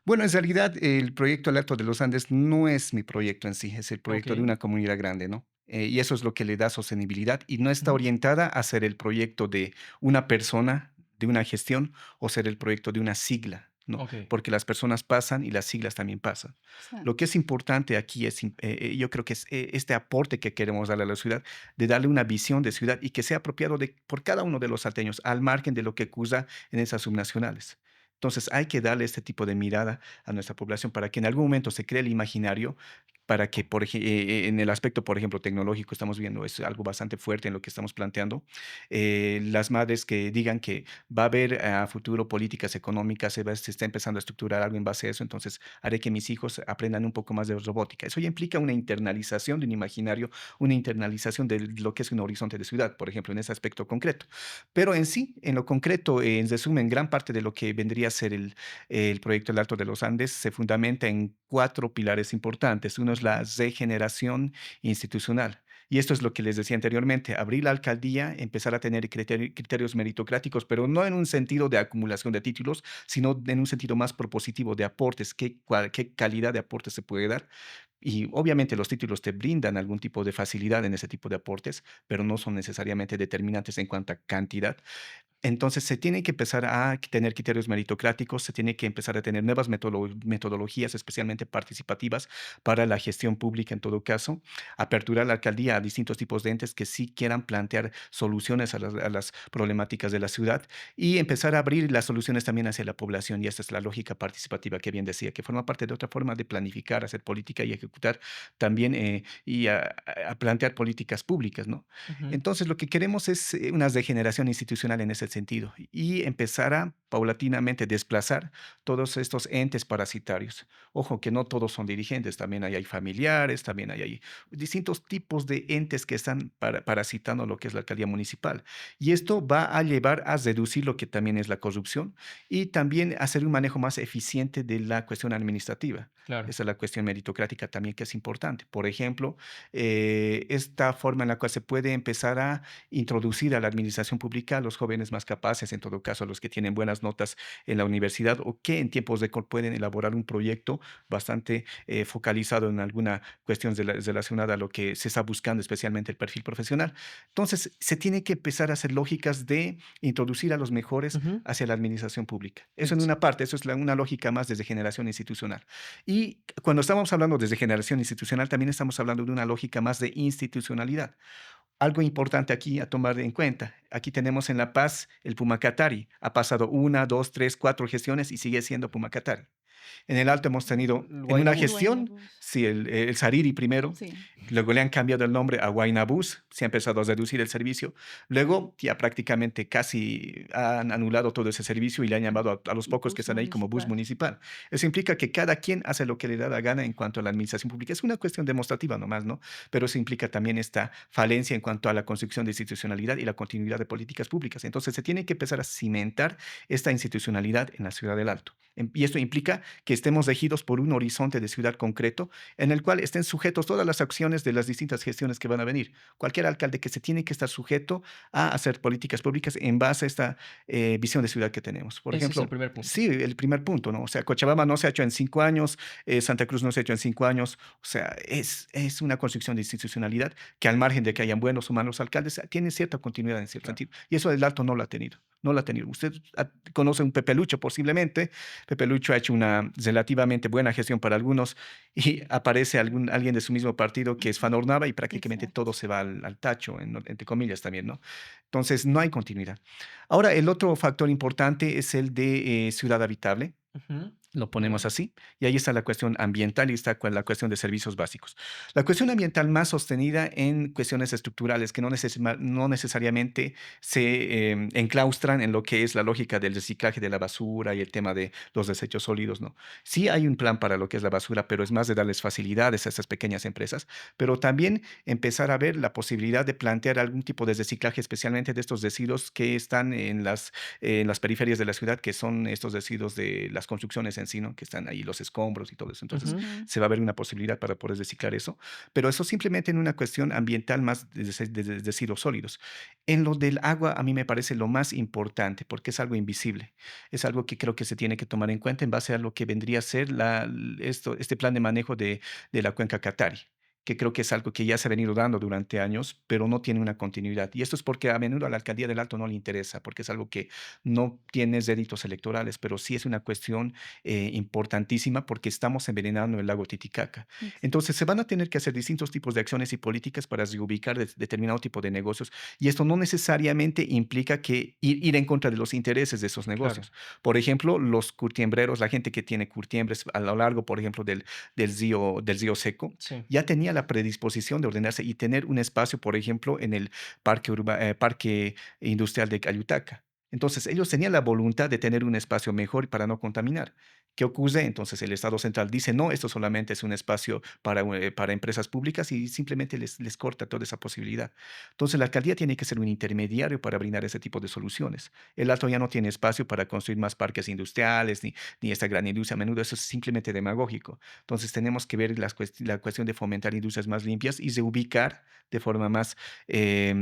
Bueno, en realidad el proyecto El Alto de los Andes no es mi proyecto en sí, es el Ok. proyecto de una comunidad grande, ¿no? Y eso es lo que le da sostenibilidad y no está Ujú, orientada a ser el proyecto de una persona, de una gestión o ser el proyecto de una sigla. ¿no? Ok. Porque las personas pasan y las siglas también pasan. Lo Exacto. que es importante aquí es, yo creo que es este aporte que queremos darle a la ciudad, de darle una visión de ciudad y que sea apropiado por cada uno de los salteños, al margen de lo que acusa en esas subnacionales. Entonces hay que darle este tipo de mirada a nuestra población para que en algún momento se cree el imaginario, para que en el aspecto, por ejemplo, tecnológico, estamos viendo, es algo bastante fuerte en lo que estamos planteando, las madres que digan que va a haber a futuro políticas económicas, se está empezando a estructurar algo en base a eso, entonces haré que mis hijos aprendan un poco más de robótica. Eso ya implica una internalización de un imaginario, una internalización de lo que es un horizonte de ciudad, por ejemplo, en ese aspecto concreto. Pero en sí, en lo concreto, en resumen, gran parte de lo que vendría a ser el proyecto del Alto de los Andes se fundamenta en cuatro pilares importantes. Uno es la Ujú. regeneración institucional. Y esto es lo que les decía anteriormente, abrir la alcaldía, empezar a tener criterios meritocráticos, pero no en un sentido de acumulación de títulos, sino en un sentido más propositivo de aportes, qué calidad de aportes se puede dar. Y obviamente los títulos te brindan algún tipo de facilidad en ese tipo de aportes, pero no son necesariamente determinantes en cuanto a cantidad. Entonces, se tiene que empezar a tener criterios meritocráticos, se tiene que empezar a tener nuevas metodologías, especialmente participativas, para la gestión pública en todo caso, aperturar la alcaldía a distintos tipos de entes que sí quieran plantear soluciones a las problemáticas de la ciudad y empezar a abrir las soluciones también hacia la población. Y esta es la lógica participativa que bien decía, que forma parte de otra forma de planificar, hacer política y ejecutar también y a plantear políticas públicas, ¿no? Ujú. Entonces, lo que queremos es una degeneración institucional en ese sentido y empezar a paulatinamente desplazar todos estos entes parasitarios. Ojo, que no todos son dirigentes, también hay familiares, también hay distintos tipos de entes que están parasitando lo que es la alcaldía municipal. Y esto va a llevar a reducir lo que también es la corrupción y también hacer un manejo más eficiente de la cuestión administrativa. Claro. Esa es la cuestión meritocrática también que es importante. Por ejemplo, esta forma en la cual se puede empezar a introducir a la administración pública a los jóvenes más capaces, en todo caso, a los que tienen buenas notas en la universidad o que en tiempos de pueden elaborar un proyecto bastante focalizado en alguna cuestión relacionada a lo que se está buscando, especialmente el perfil profesional. Entonces, se tiene que empezar a hacer lógicas de introducir a los mejores Ujú. hacia la administración pública. Eso en Sí. una parte, eso es una lógica más desde generación institucional. Y cuando estamos hablando desde generación institucional, también estamos hablando de una lógica más de institucionalidad. Algo importante aquí a tomar en cuenta. Aquí tenemos en La Paz el Pumacatari. Ha pasado una, dos, tres, cuatro gestiones y sigue siendo Pumacatari. En el Alto hemos tenido, El en una El Guaynabús. gestión, Guaynabos. sí, el Sariri primero, Sí. luego le han cambiado el nombre a Guaynabús, se ha empezado a reducir el servicio, luego ya prácticamente casi han anulado todo ese servicio y le han llamado a los pocos que Bus están ahí como bus municipal. municipal. Eso implica que cada quien hace lo que le da la gana en cuanto a la administración pública. Es una cuestión demostrativa nomás, ¿no? Pero eso implica también esta falencia en cuanto a la construcción de institucionalidad y la continuidad de políticas públicas. Entonces se tiene que empezar a cimentar esta institucionalidad en la ciudad del Alto. Y esto implica que estemos regidos por un horizonte de ciudad concreto en el cual estén sujetos todas las acciones de las distintas gestiones que van a venir. Cualquier alcalde que se tiene que estar sujeto a hacer políticas públicas en base a esta visión de ciudad que tenemos. Por Ese es el ejemplo, primer punto. sí, el primer punto, ¿no? O sea, Cochabamba no se ha hecho en 5 años, Santa Cruz no se ha hecho en 5 años, o sea, es una construcción de institucionalidad que al margen de que hayan buenos o malos alcaldes, tiene cierta continuidad en cierto Claro. sentido. Y eso el Alto no lo ha tenido. No lo ha tenido. Usted conoce un Pepe Lucho posiblemente. Pepe Lucho ha hecho una relativamente buena gestión para algunos y aparece alguien de su mismo partido que es Fanornava y prácticamente Exacto. todo se va al tacho, entre comillas también, ¿no? Entonces, no hay continuidad. Ahora, el otro factor importante es el de ciudad habitable. Ujú. Lo ponemos así, y ahí está la cuestión ambiental y está la cuestión de servicios básicos. La cuestión ambiental más sostenida en cuestiones estructurales que no necesariamente se enclaustran en lo que es la lógica del reciclaje de la basura y el tema de los desechos sólidos, ¿no? Sí hay un plan para lo que es la basura, pero es más de darles facilidades a estas pequeñas empresas, pero también empezar a ver la posibilidad de plantear algún tipo de reciclaje, especialmente de estos residuos que están en las periferias de la ciudad, que son estos residuos de las construcciones en sí, ¿no? Que están ahí los escombros y todo eso. Entonces, Ujú. Ujú. se va a ver una posibilidad para poder reciclar eso, pero eso simplemente en una cuestión ambiental más de residuos sólidos. En lo del agua, a mí me parece lo más importante, porque es algo invisible. Es algo que creo que se tiene que tomar en cuenta en base a lo que vendría a ser este plan de manejo de la cuenca Catari. que creo que es algo que ya se ha venido dando durante años, pero no tiene una continuidad. Y esto es porque a menudo a la alcaldía del Alto no le interesa, porque es algo que no tiene réditos electorales, pero sí es una cuestión importantísima porque estamos envenenando el lago Titicaca. Exacto. Entonces se van a tener que hacer distintos tipos de acciones y políticas para reubicar determinado tipo de negocios y esto no necesariamente implica que ir en contra de los intereses de esos Claro. negocios. Por ejemplo, los curtiembreros, la gente que tiene curtiembres a lo largo, por ejemplo, del río Seco, Sí. ya tenía la predisposición de ordenarse y tener un espacio, por ejemplo, en el parque industrial de Cayutaca. Entonces, ellos tenían la voluntad de tener un espacio mejor para no contaminar. ¿Qué ocurre? Entonces, el Estado central dice, no, esto solamente es un espacio para empresas públicas y simplemente les corta toda esa posibilidad. Entonces, la alcaldía tiene que ser un intermediario para brindar ese tipo de soluciones. El Alto ya no tiene espacio para construir más parques industriales ni esta gran industria. A menudo eso es simplemente demagógico. Entonces, tenemos que ver la cuestión de fomentar industrias más limpias y de ubicar de forma más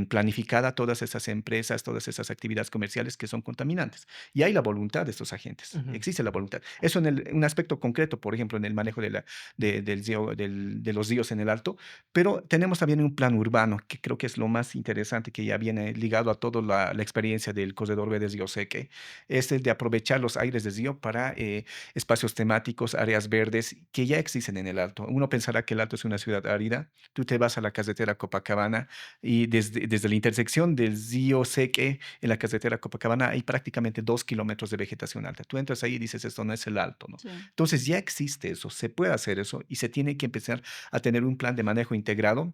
planificada todas esas empresas, todas esas actividades comerciales que son contaminantes. Y hay la voluntad de estos agentes, Ujú. existe la voluntad. Eso en un aspecto concreto, por ejemplo, en el manejo de los ríos en el Alto, pero tenemos también un plan urbano, que creo que es lo más interesante, que ya viene ligado a toda la experiencia del Corredor Verde Río Seque, es el de aprovechar los aires del río para espacios temáticos, áreas verdes que ya existen en el Alto. Uno pensará que el Alto es una ciudad árida, tú te vas a la carretera Copacabana y desde la intersección del río Seque en la carretera Copacabana hay prácticamente 2 kilómetros de vegetación alta. Tú entras ahí y dices, esto no es el Alto, ¿no? Sí, Entonces ya existe eso, se puede hacer eso y se tiene que empezar a tener un plan de manejo integrado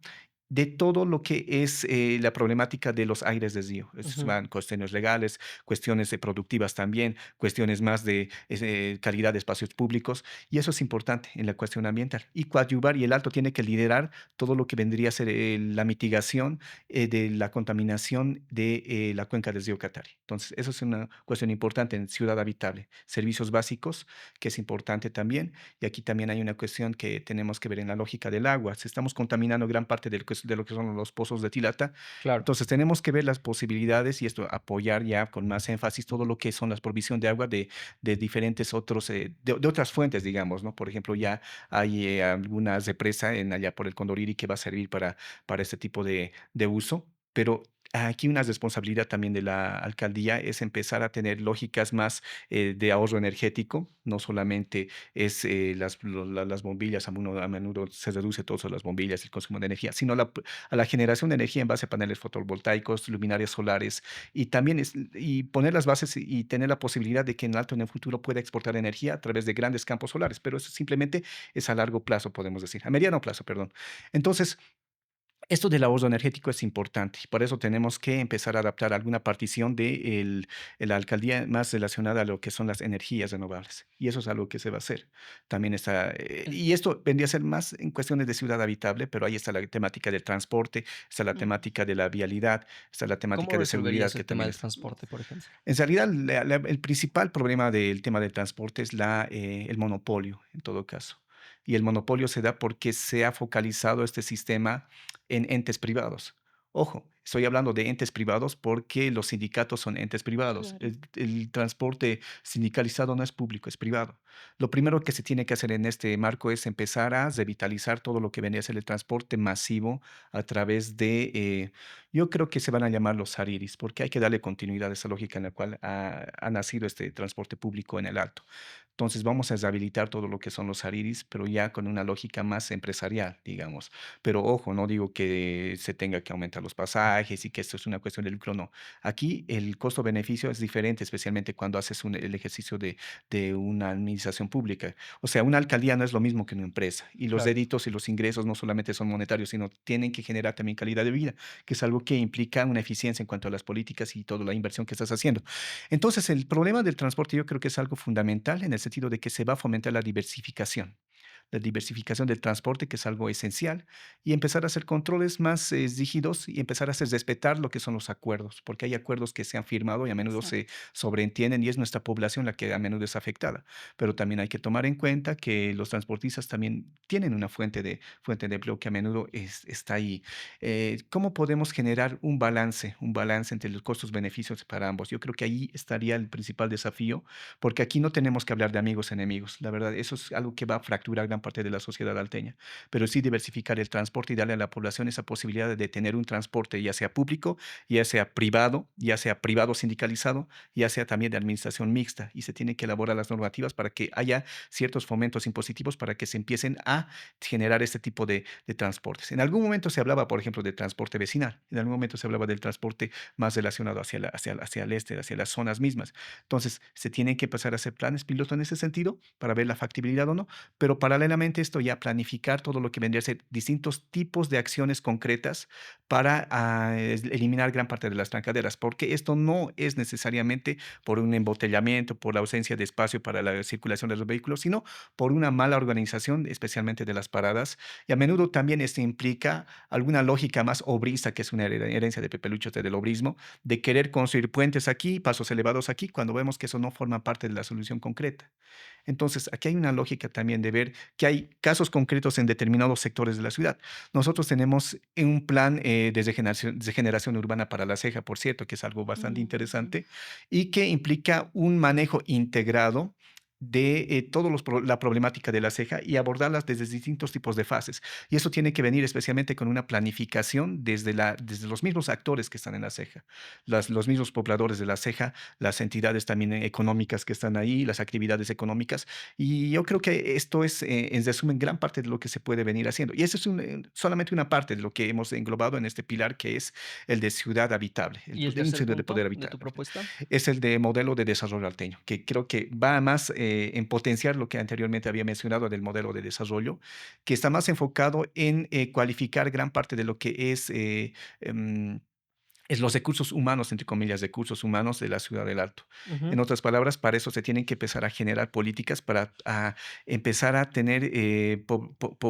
de todo lo que es la problemática de los aires del río. Estos Ujú. van cuestiones legales, cuestiones productivas también, cuestiones más de calidad de espacios públicos, y eso es importante en la cuestión ambiental. Y coadyuvar, y el Alto tiene que liderar todo lo que vendría a ser la mitigación de la contaminación de la cuenca del río Catari. Entonces, eso es una cuestión importante en ciudad habitable. Servicios básicos, que es importante también, y aquí también hay una cuestión que tenemos que ver en la lógica del agua. Si estamos contaminando gran parte de lo que son los pozos de Tilata, Claro. entonces tenemos que ver las posibilidades y esto apoyar ya con más énfasis todo lo que son las provisiones de agua de diferentes otros, de otras fuentes, digamos, ¿no? Por ejemplo, ya hay alguna represa allá por el Condoriri que va a servir para este tipo de uso, pero aquí una responsabilidad también de la alcaldía es empezar a tener lógicas más de ahorro energético, no solamente es las bombillas, a menudo se reduce todo eso a las bombillas, el consumo de energía, sino a la generación de energía en base a paneles fotovoltaicos, luminarias solares y también y poner las bases y tener la posibilidad de que en Alto en el futuro pueda exportar energía a través de grandes campos solares, pero eso simplemente es a largo plazo, podemos decir, a mediano plazo, perdón. Entonces, esto del ahorro energético es importante y por eso tenemos que empezar a adaptar alguna partición de la alcaldía más relacionada a lo que son las energías renovables. Y eso es algo que se va a hacer. También está, En- y esto vendría a ser más en cuestiones de ciudad habitable, pero ahí está la temática del transporte, está la mm, temática de la vialidad, está la ¿Cómo temática de seguridad resolverías que el tema también del es. transporte, por ejemplo? En realidad, el principal problema del tema del transporte es el monopolio, en todo caso. Y el monopolio se da porque se ha focalizado este sistema en entes privados. Ojo, estoy hablando de entes privados porque los sindicatos son entes privados. claro. El transporte sindicalizado no es público, es privado. Lo primero que se tiene que hacer en este marco es empezar a revitalizar todo lo que venía a ser el transporte masivo a través yo creo que se van a llamar los Hariris, porque hay que darle continuidad a esa lógica en la cual ha nacido este transporte público en el Alto. Entonces vamos a rehabilitar todo lo que son los Hariris, pero ya con una lógica más empresarial, digamos. Pero ojo, no digo que se tenga que aumentar los pasajes y que esto es una cuestión de lucro, no. Aquí el costo-beneficio es diferente, especialmente cuando haces el ejercicio de una administración pública. O sea, una alcaldía no es lo mismo que una empresa y los Claro. réditos y los ingresos no solamente son monetarios, sino tienen que generar también calidad de vida, que es algo que implica una eficiencia en cuanto a las políticas y toda la inversión que estás haciendo. Entonces, el problema del transporte yo creo que es algo fundamental en el sentido de que se va a fomentar la diversificación del transporte, que es algo esencial, y empezar a hacer controles más rígidos y empezar a hacer respetar lo que son los acuerdos, porque hay acuerdos que se han firmado y a menudo se Exacto. sobreentienden y es nuestra población la que a menudo es afectada. Pero también hay que tomar en cuenta que los transportistas también tienen una fuente de empleo que a menudo está ahí. ¿Cómo podemos generar un balance entre los costos-beneficios para ambos? Yo creo que ahí estaría el principal desafío, porque aquí no tenemos que hablar de amigos enemigos. La verdad, eso es algo que va a fracturar gran gran parte de la sociedad alteña, pero sí diversificar el transporte y darle a la población esa posibilidad de tener un transporte, ya sea público, ya sea privado sindicalizado, ya sea también de administración mixta, y se tienen que elaborar las normativas para que haya ciertos fomentos impositivos para que se empiecen a generar este tipo de transportes. En algún momento se hablaba, por ejemplo, de transporte vecinal, en algún momento se hablaba del transporte más relacionado hacia el este, hacia las zonas mismas. Entonces, se tienen que empezar a hacer planes piloto en ese sentido para ver la factibilidad o no, pero paralelamente esto ya planificar todo lo que vendría a ser distintos tipos de acciones concretas para eliminar gran parte de las trancaderas, porque esto no es necesariamente por un embotellamiento, por la ausencia de espacio para la circulación de los vehículos, sino por una mala organización, especialmente de las paradas. Y a menudo también esto implica alguna lógica más obrista, que es una herencia de Pepe Lucho del obrismo, de querer construir puentes aquí, pasos elevados aquí, cuando vemos que eso no forma parte de la solución concreta. Entonces, aquí hay una lógica también de ver que hay casos concretos en determinados sectores de la ciudad. Nosotros tenemos un plan de generación urbana para la ceja, por cierto, que es algo bastante Ujú. interesante y que implica un manejo integrado de la problemática de la ceja y abordarlas desde distintos tipos de fases. Y eso tiene que venir especialmente con una planificación desde los mismos actores que están en la ceja, los mismos pobladores de la ceja, las entidades también económicas que están ahí, las actividades económicas. Y yo creo que esto es, en resumen, gran parte de lo que se puede venir haciendo. Y eso es solamente una parte de lo que hemos englobado en este pilar que es el de ciudad habitable, ¿Y el un tercer ciudad de poder punto de tu habitable. propuesta? Es el de modelo de desarrollo alteño, que creo que va más en potenciar lo que anteriormente había mencionado del modelo de desarrollo, que está más enfocado en cualificar gran parte de lo que em, es los recursos humanos, entre comillas, recursos humanos de la ciudad del Alto. En Ujú. otras palabras, para eso se tienen que empezar a generar políticas para empezar a tener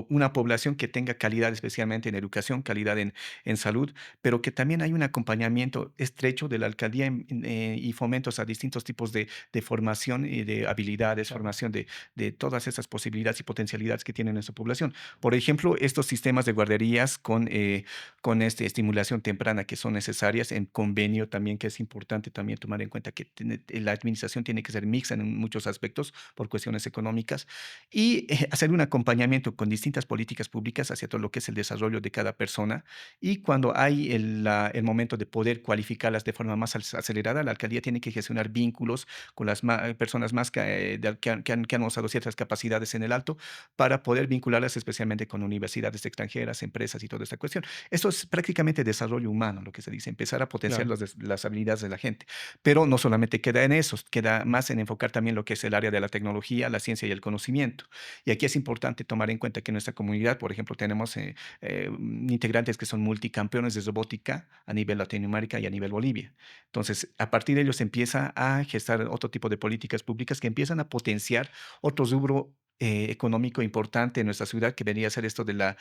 una población que tenga calidad, especialmente en educación, calidad en salud, pero que también hay un acompañamiento estrecho de la alcaldía y fomentos a distintos tipos de formación y de habilidades, Claro. formación de todas esas posibilidades y potencialidades que tiene nuestra población. Por ejemplo, estos sistemas de guarderías con estimulación temprana que son necesarias, en convenio también, que es importante también tomar en cuenta que la administración tiene que ser mixta en muchos aspectos por cuestiones económicas y hacer un acompañamiento con distintas políticas públicas hacia todo lo que es el desarrollo de cada persona y cuando hay el momento de poder cualificarlas de forma más acelerada, la alcaldía tiene que gestionar vínculos con las personas más que han mostrado ciertas capacidades en el alto para poder vincularlas especialmente con universidades extranjeras, empresas y toda esta cuestión. Esto es prácticamente desarrollo humano, lo que se dice, empezar a potenciar Claro. las habilidades de la gente. Pero no solamente queda en eso, queda más en enfocar también lo que es el área de la tecnología, la ciencia y el conocimiento. Y aquí es importante tomar en cuenta que en nuestra comunidad, por ejemplo, tenemos integrantes que son multicampeones de robótica a nivel Latinoamérica y a nivel Bolivia. Entonces, a partir de ellos se empieza a gestar otro tipo de políticas públicas que empiezan a potenciar otro rubro económico importante en nuestra ciudad, que venía a ser esto del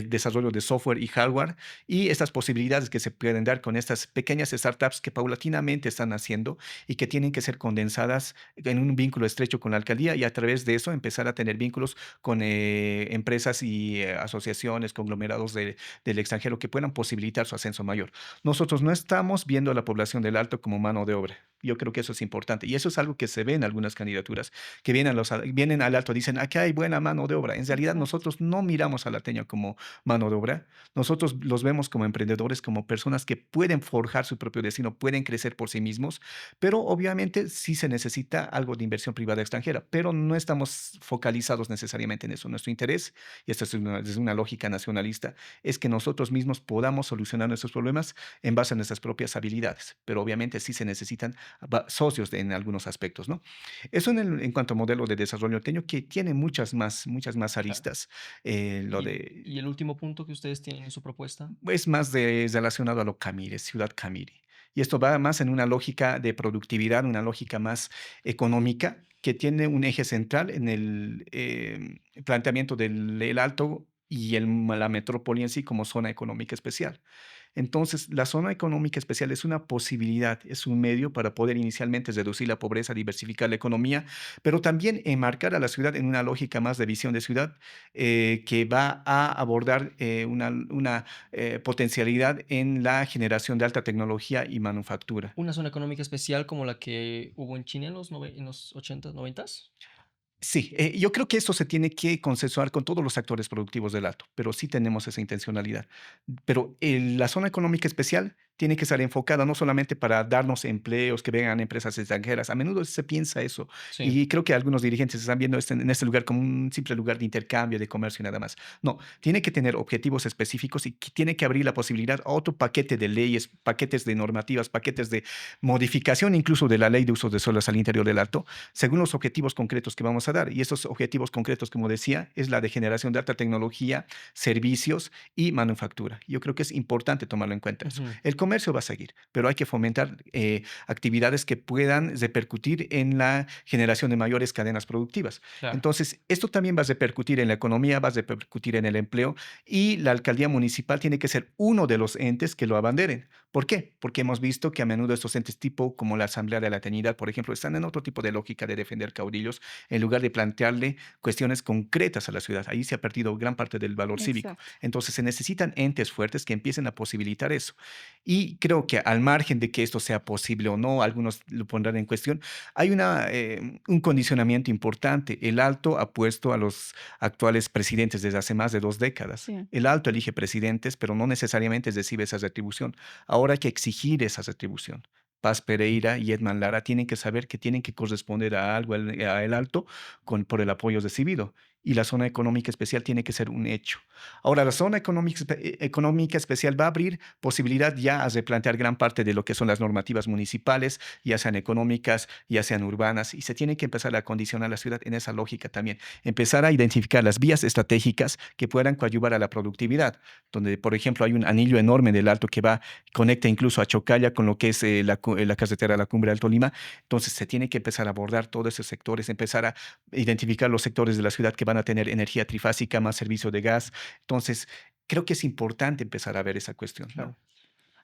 desarrollo de software y hardware y estas posibilidades que se pueden dar con estas pequeñas startups que paulatinamente están haciendo y que tienen que ser condensadas en un vínculo estrecho con la alcaldía y a través de eso empezar a tener vínculos con empresas y asociaciones, conglomerados del extranjero que puedan posibilitar su ascenso mayor. Nosotros no estamos viendo a la población del Alto como mano de obra. Yo creo que eso es importante y eso es algo que se ve en algunas candidaturas que vienen al Alto, dicen, aquí hay buena mano de obra. En realidad Exacto. nosotros no miramos al alteño como mano de obra, nosotros los vemos como emprendedores, como personas que pueden forjar su propio destino, pueden crecer por sí mismos, pero obviamente sí se necesita algo de inversión privada extranjera, pero no estamos focalizados necesariamente en eso. Nuestro interés, y esto es una lógica nacionalista, es que nosotros mismos podamos solucionar nuestros problemas en base a nuestras propias habilidades, pero obviamente sí se necesitan socios en algunos aspectos, ¿no? Eso en cuanto a modelo de desarrollo norteño, que tiene muchas más Claro. aristas. Lo Y el último punto que ustedes tienen en su propuesta? es más relacionado a lo Camiri, Ciudad Camiri. Y esto va más en una lógica de productividad, una lógica más económica, que tiene un eje central en el planteamiento del Alto y la metrópoli en sí como zona económica especial. Entonces, la zona económica especial es una posibilidad, es un medio para poder inicialmente reducir la pobreza, diversificar la economía, pero también enmarcar a la ciudad en una lógica más de visión de ciudad que va a abordar una potencialidad en la generación de alta tecnología y manufactura. ¿Una zona económica especial como la que hubo en China en los 80s, 90s? Sí, yo creo que esto se tiene que consensuar con todos los actores productivos del Alto, pero sí tenemos esa intencionalidad. Pero la zona económica especial tiene que estar enfocada no solamente para darnos empleos, que vengan empresas extranjeras. A menudo se piensa eso. Sí. Y creo que algunos dirigentes están viendo en este lugar como un simple lugar de intercambio, de comercio y nada más. No, tiene que tener objetivos específicos y tiene que abrir la posibilidad a otro paquete de leyes, paquetes de normativas, paquetes de modificación incluso de la ley de uso de suelos al interior del Alto, según los objetivos concretos que vamos a dar. Y esos objetivos concretos, como decía, es la de generación de alta tecnología, servicios y manufactura. Yo creo que es importante tomarlo en cuenta eso. Ujú. El comercio va a seguir, pero hay que fomentar actividades que puedan repercutir en la generación de mayores cadenas productivas. Claro. Entonces, esto también va a repercutir en la economía, va a repercutir en el empleo y la alcaldía municipal tiene que ser uno de los entes que lo abanderen. ¿Por qué? Porque hemos visto que a menudo estos entes tipo como la Asamblea de la Trinidad, por ejemplo, están en otro tipo de lógica de defender caudillos en lugar de plantearle cuestiones concretas a la ciudad. Ahí se ha perdido gran parte del valor cívico. Exacto. Entonces se necesitan entes fuertes que empiecen a posibilitar eso. Y creo que al margen de que esto sea posible o no, algunos lo pondrán en cuestión, hay un condicionamiento importante. El Alto ha puesto a los actuales presidentes desde hace más de 2 décadas. Sí. El Alto elige presidentes, pero no necesariamente recibe esa retribución. Ahora hay que exigir esa retribución. Paz Pereira y Edman Lara tienen que saber que tienen que corresponder a algo a El Alto por el apoyo recibido. Y la zona económica especial tiene que ser un hecho. Ahora, la zona económica especial va a abrir posibilidad ya a replantear gran parte de lo que son las normativas municipales, ya sean económicas, ya sean urbanas, y se tiene que empezar a condicionar la ciudad en esa lógica también. Empezar a identificar las vías estratégicas que puedan coadyuvar a la productividad, donde, por ejemplo, hay un anillo enorme del Alto que conecta incluso a Chocalla con lo que es la carretera a la Cumbre Alto Lima. Entonces, se tiene que empezar a abordar todos esos sectores, empezar a identificar los sectores de la ciudad que van a tener energía trifásica, más servicio de gas. Entonces, creo que es importante empezar a ver esa cuestión, ¿no? Claro.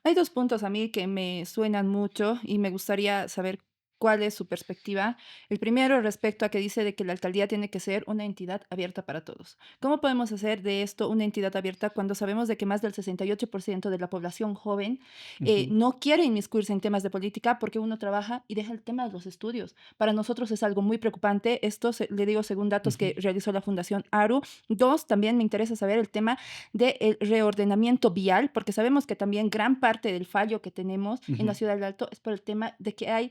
Hay 2 puntos a mí que me suenan mucho y me gustaría saber cuál es su perspectiva. El primero, respecto a que dice de que la alcaldía tiene que ser una entidad abierta para todos. ¿Cómo podemos hacer de esto una entidad abierta cuando sabemos de que más del 68% de la población joven Ujú, no quiere inmiscuirse en temas de política porque uno trabaja y deja el tema de los estudios? Para nosotros es algo muy preocupante. Esto le digo según datos ujú, que realizó la Fundación ARU. Dos, también me interesa saber el tema del reordenamiento vial, porque sabemos que también gran parte del fallo que tenemos en la ujú, ciudad del Alto es por el tema de que hay,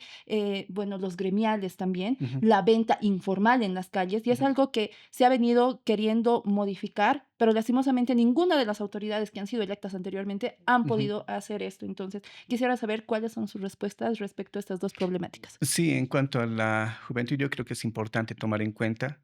bueno, los gremiales también, ujú, la venta informal en las calles, y es ujú, algo que se ha venido queriendo modificar, pero lastimosamente ninguna de las autoridades que han sido electas anteriormente han ujú. podido hacer esto. Entonces, quisiera saber cuáles son sus respuestas respecto a estas dos problemáticas. Sí, en cuanto a la juventud, yo creo que es importante tomar en cuenta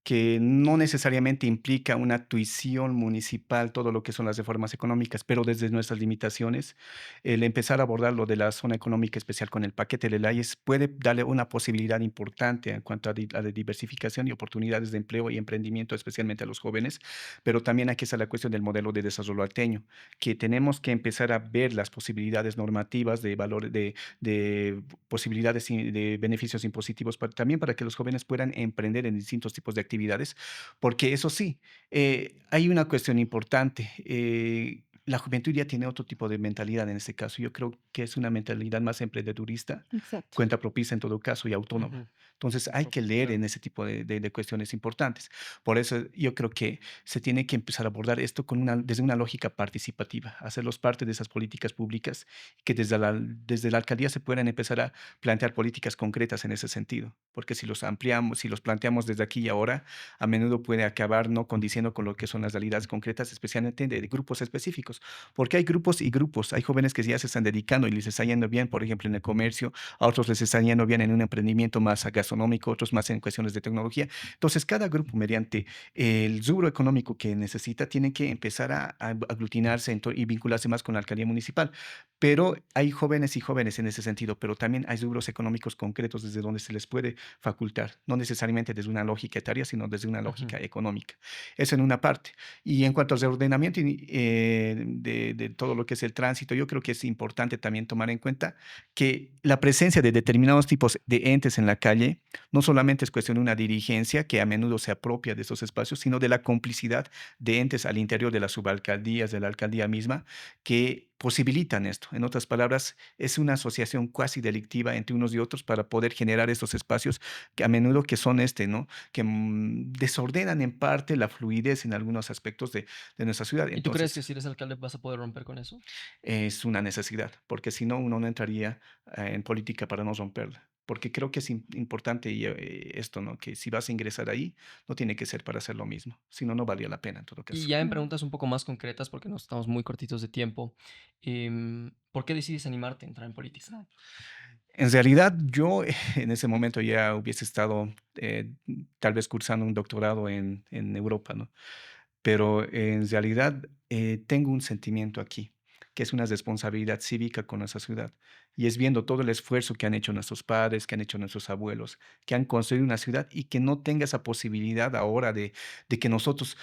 que no necesariamente implica una tuición municipal todo lo que son las reformas económicas, pero desde nuestras limitaciones, el empezar a abordar lo de la zona económica especial con el paquete de leyes puede darle una posibilidad importante en cuanto a la diversificación y oportunidades de empleo y emprendimiento, especialmente a los jóvenes, pero también aquí está la cuestión del modelo de desarrollo alteño, que tenemos que empezar a ver las posibilidades normativas de valor de posibilidades de beneficios impositivos también para que los jóvenes puedan emprender en distintos tipos de actividades, porque eso sí, hay una cuestión importante. La juventud ya tiene otro tipo de mentalidad en este caso. Yo creo que es una mentalidad más emprendedurista, Exacto. cuenta propisa en todo caso y autónoma. Ujú. Entonces hay que Propio, leer claro. en ese tipo de cuestiones importantes. Por eso yo creo que se tiene que empezar a abordar esto desde una lógica participativa, hacerlos parte de esas políticas públicas que desde la alcaldía se puedan empezar a plantear políticas concretas en ese sentido, porque si los ampliamos, si los planteamos desde aquí y ahora, a menudo puede acabar no condiciendo con lo que son las realidades concretas, especialmente de grupos específicos, porque hay grupos y grupos, hay jóvenes que ya se están dedicando y les está yendo bien, por ejemplo, en el comercio, a otros les está yendo bien en un emprendimiento más gastronómico, otros más en cuestiones de tecnología. Entonces, cada grupo, mediante el rubro económico que necesita, tiene que empezar a aglutinarse y vincularse más con la alcaldía municipal. Pero hay jóvenes y jóvenes en ese sentido, pero también hay rubros económicos concretos desde donde se les puede facultar, no necesariamente desde una lógica etaria, sino desde una Ujú. lógica económica. Eso en una parte. Y en cuanto al reordenamiento de todo lo que es el tránsito, yo creo que es importante también tomar en cuenta que la presencia de determinados tipos de entes en la calle no solamente es cuestión de una dirigencia que a menudo se apropia de esos espacios, sino de la complicidad de entes al interior de las subalcaldías, de la alcaldía misma, que posibilitan esto. En otras palabras, es una asociación cuasi delictiva entre unos y otros para poder generar estos espacios que a menudo que son ¿no? Que desordenan en parte la fluidez en algunos aspectos de nuestra ciudad. ¿Y tú crees Entonces, que si eres alcalde vas a poder romper con eso? es una necesidad, porque si no, uno no entraría en política para no romperla. Porque creo que es importante esto, ¿no? Que si vas a ingresar ahí, no tiene que ser para hacer lo mismo. Si no, no valía la pena en todo Y caso. ya en Mm. preguntas un poco más concretas, porque nos estamos muy cortitos de tiempo, ¿por qué decides animarte a entrar en política? Exacto. En realidad, yo en ese momento ya hubiese estado tal vez cursando un doctorado en Europa, ¿no? Pero en realidad tengo un sentimiento aquí, que es una responsabilidad cívica con nuestra ciudad. Y es viendo todo el esfuerzo que han hecho nuestros padres, que han hecho nuestros abuelos, que han construido una ciudad y que no tenga esa posibilidad ahora de que nosotros...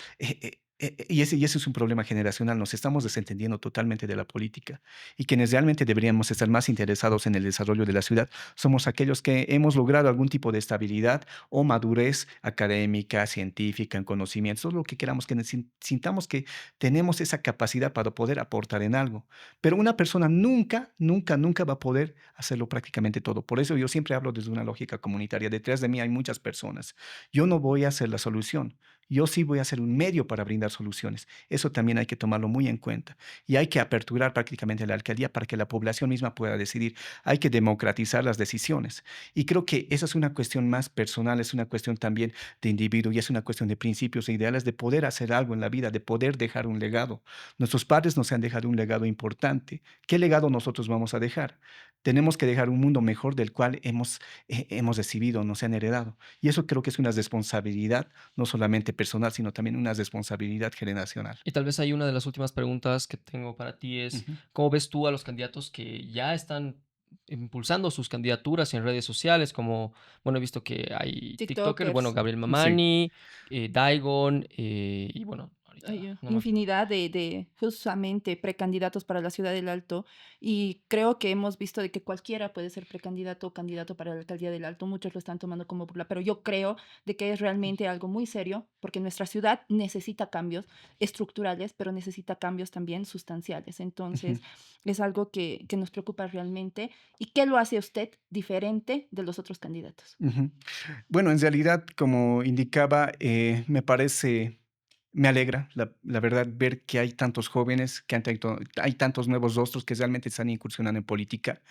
y ese es un problema generacional, nos estamos desentendiendo totalmente de la política y quienes realmente deberíamos estar más interesados en el desarrollo de la ciudad somos aquellos que hemos logrado algún tipo de estabilidad o madurez académica, científica, en conocimientos, todo lo que queramos, que sintamos que tenemos esa capacidad para poder aportar en algo. Pero una persona nunca, nunca, nunca va a poder hacerlo prácticamente todo. Por eso yo siempre hablo desde una lógica comunitaria. Detrás de mí hay muchas personas. Yo no voy a ser la solución. Yo sí voy a ser un medio para brindar soluciones. Eso también hay que tomarlo muy en cuenta. Y hay que aperturar prácticamente la alcaldía para que la población misma pueda decidir. Hay que democratizar las decisiones. Y creo que esa es una cuestión más personal, es una cuestión también de individuo y es una cuestión de principios e ideales, de poder hacer algo en la vida, de poder dejar un legado. Nuestros padres nos han dejado un legado importante. ¿Qué legado nosotros vamos a dejar? Tenemos que dejar un mundo mejor del cual hemos recibido, nos han heredado. Y eso creo que es una responsabilidad, no solamente personal, sino también una responsabilidad generacional. Y tal vez hay una de las últimas preguntas que tengo para ti es, Ujú. ¿cómo ves tú a los candidatos que ya están impulsando sus candidaturas en redes sociales? Como, bueno, he visto que hay TikTokers, bueno, TikTokers. Gabriel Sí. Mamani, Daigon, y bueno, Hay ahorita no me acuerdo. infinidad de justamente precandidatos para la Ciudad del Alto y creo que hemos visto de que cualquiera puede ser precandidato o candidato para la alcaldía del Alto. Muchos lo están tomando como burla, pero yo creo de que es realmente algo muy serio porque nuestra ciudad necesita cambios estructurales, pero necesita cambios también sustanciales. Ujú. Entonces, es algo que nos preocupa realmente. ¿Y qué lo hace a usted diferente de los otros candidatos? Ujú. Bueno, en realidad, como indicaba, me alegra, la verdad, ver que hay tantos jóvenes, que hay tantos nuevos rostros que realmente están incursionando en política,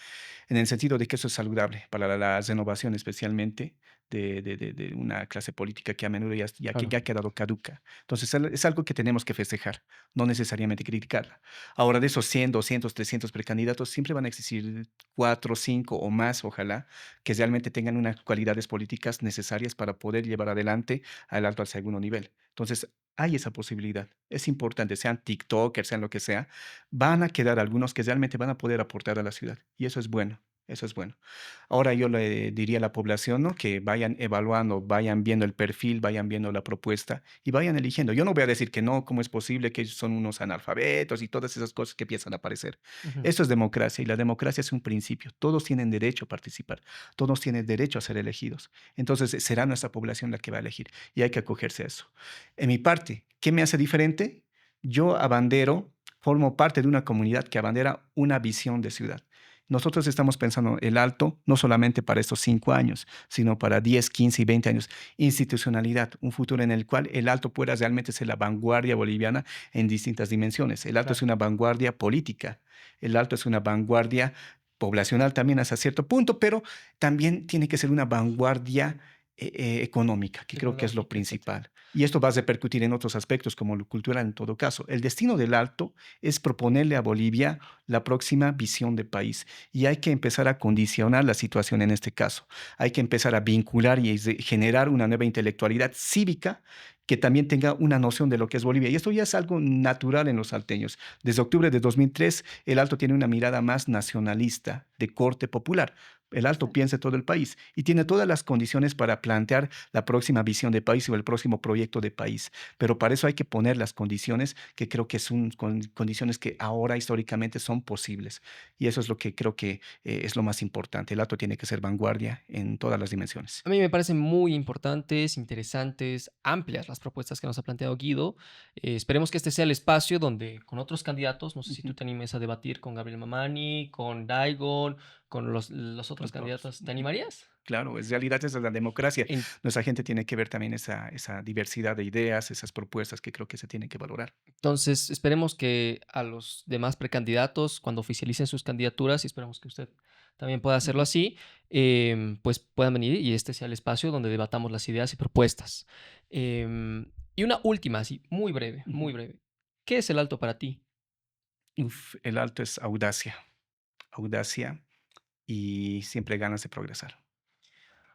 en el sentido de que eso es saludable para la renovación, especialmente de una clase política que a menudo Claro. ya ha quedado caduca. Entonces, es algo que tenemos que festejar, no necesariamente criticarla. Ahora, de esos 100, 200, 300 precandidatos, siempre van a existir 4, 5 o más, ojalá, que realmente tengan unas cualidades políticas necesarias para poder llevar adelante al alto al segundo nivel. Entonces, hay esa posibilidad. Es importante, sean TikTokers, sean lo que sea, van a quedar algunos que realmente van a poder aportar a la ciudad. Y eso es bueno, eso es bueno. Ahora yo le diría a la población, ¿no? Que vayan evaluando, vayan viendo el perfil, vayan viendo la propuesta y vayan eligiendo. Yo no voy a decir que no, cómo es posible que ellos son unos analfabetos y todas esas cosas que empiezan a aparecer. Ujú. Esto es democracia y la democracia es un principio. Todos tienen derecho a participar, todos tienen derecho a ser elegidos. Entonces será nuestra población la que va a elegir y hay que acogerse a eso. En mi parte, ¿qué me hace diferente? Yo abandero, formo parte de una comunidad que abandera una visión de ciudad. Nosotros estamos pensando el alto no solamente para estos 5 años, sino para 10, 15 y 20 años. Institucionalidad, un futuro en el cual el alto pueda realmente ser la vanguardia boliviana en distintas dimensiones. El alto es Claro. una vanguardia política, el alto es una vanguardia poblacional también hasta cierto punto, pero también tiene que ser una vanguardia económica, que creo que es lo Tecnológica, etcétera. principal. Y esto va a repercutir en otros aspectos, como lo cultural en todo caso. El destino del alto es proponerle a Bolivia la próxima visión de país y hay que empezar a condicionar la situación en este caso. Hay que empezar a vincular y generar una nueva intelectualidad cívica que también tenga una noción de lo que es Bolivia. Y esto ya es algo natural en los salteños. Desde octubre de 2003, el Alto tiene una mirada más nacionalista, de corte popular. El Alto Exacto. piensa todo el país y tiene todas las condiciones para plantear la próxima visión de país o el próximo proyecto de país. Pero para eso hay que poner las condiciones que creo que son condiciones que ahora históricamente son posibles. Y eso es lo que creo que es lo más importante. El Alto tiene que ser vanguardia en todas las dimensiones. A mí me parecen muy importantes, interesantes, amplias las propuestas que nos ha planteado Guido. Esperemos que este sea el espacio donde con otros candidatos, no sé si tú Ujú. te animes a debatir con Gabriel Mamani, con Daigon, con los otros Con todos. candidatos, ¿te Ujú. animarías? Claro, es realidad, esa es la democracia. En- Nuestra gente tiene que ver también esa diversidad de ideas, esas propuestas que creo que se tienen que valorar. Entonces, esperemos que a los demás precandidatos, cuando oficialicen sus candidaturas, y esperamos que usted también pueda hacerlo Ujú, así, pues puedan venir y este sea el espacio donde debatamos las ideas y propuestas. Y una última, así, muy breve, muy ujú. breve. ¿Qué es el alto para ti? Uf, el Alto es audacia, audacia y siempre ganas de progresar.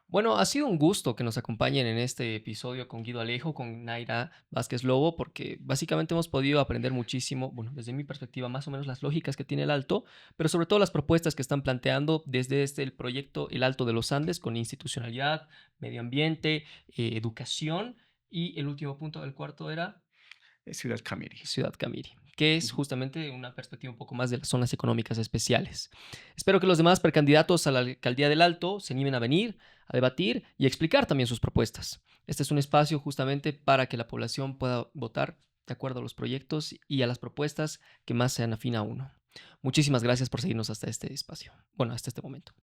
Bueno, ha sido un gusto que nos acompañen en este episodio con Guido Alejo, con Naira Vázquez Lobo, porque básicamente hemos podido aprender muchísimo, bueno, desde mi perspectiva, más o menos las lógicas que tiene el Alto, pero sobre todo las propuestas que están planteando desde el proyecto El Alto de los Andes, con institucionalidad, medio ambiente, educación, y el último punto del cuarto era Ciudad Camiri. Ciudad Camiri, que es justamente una perspectiva un poco más de las zonas económicas especiales. Espero que los demás precandidatos a la alcaldía del Alto se animen a venir, a debatir y a explicar también sus propuestas. Este es un espacio justamente para que la población pueda votar de acuerdo a los proyectos y a las propuestas que más sean afín a uno. Muchísimas gracias por seguirnos hasta este espacio. Bueno, hasta este momento.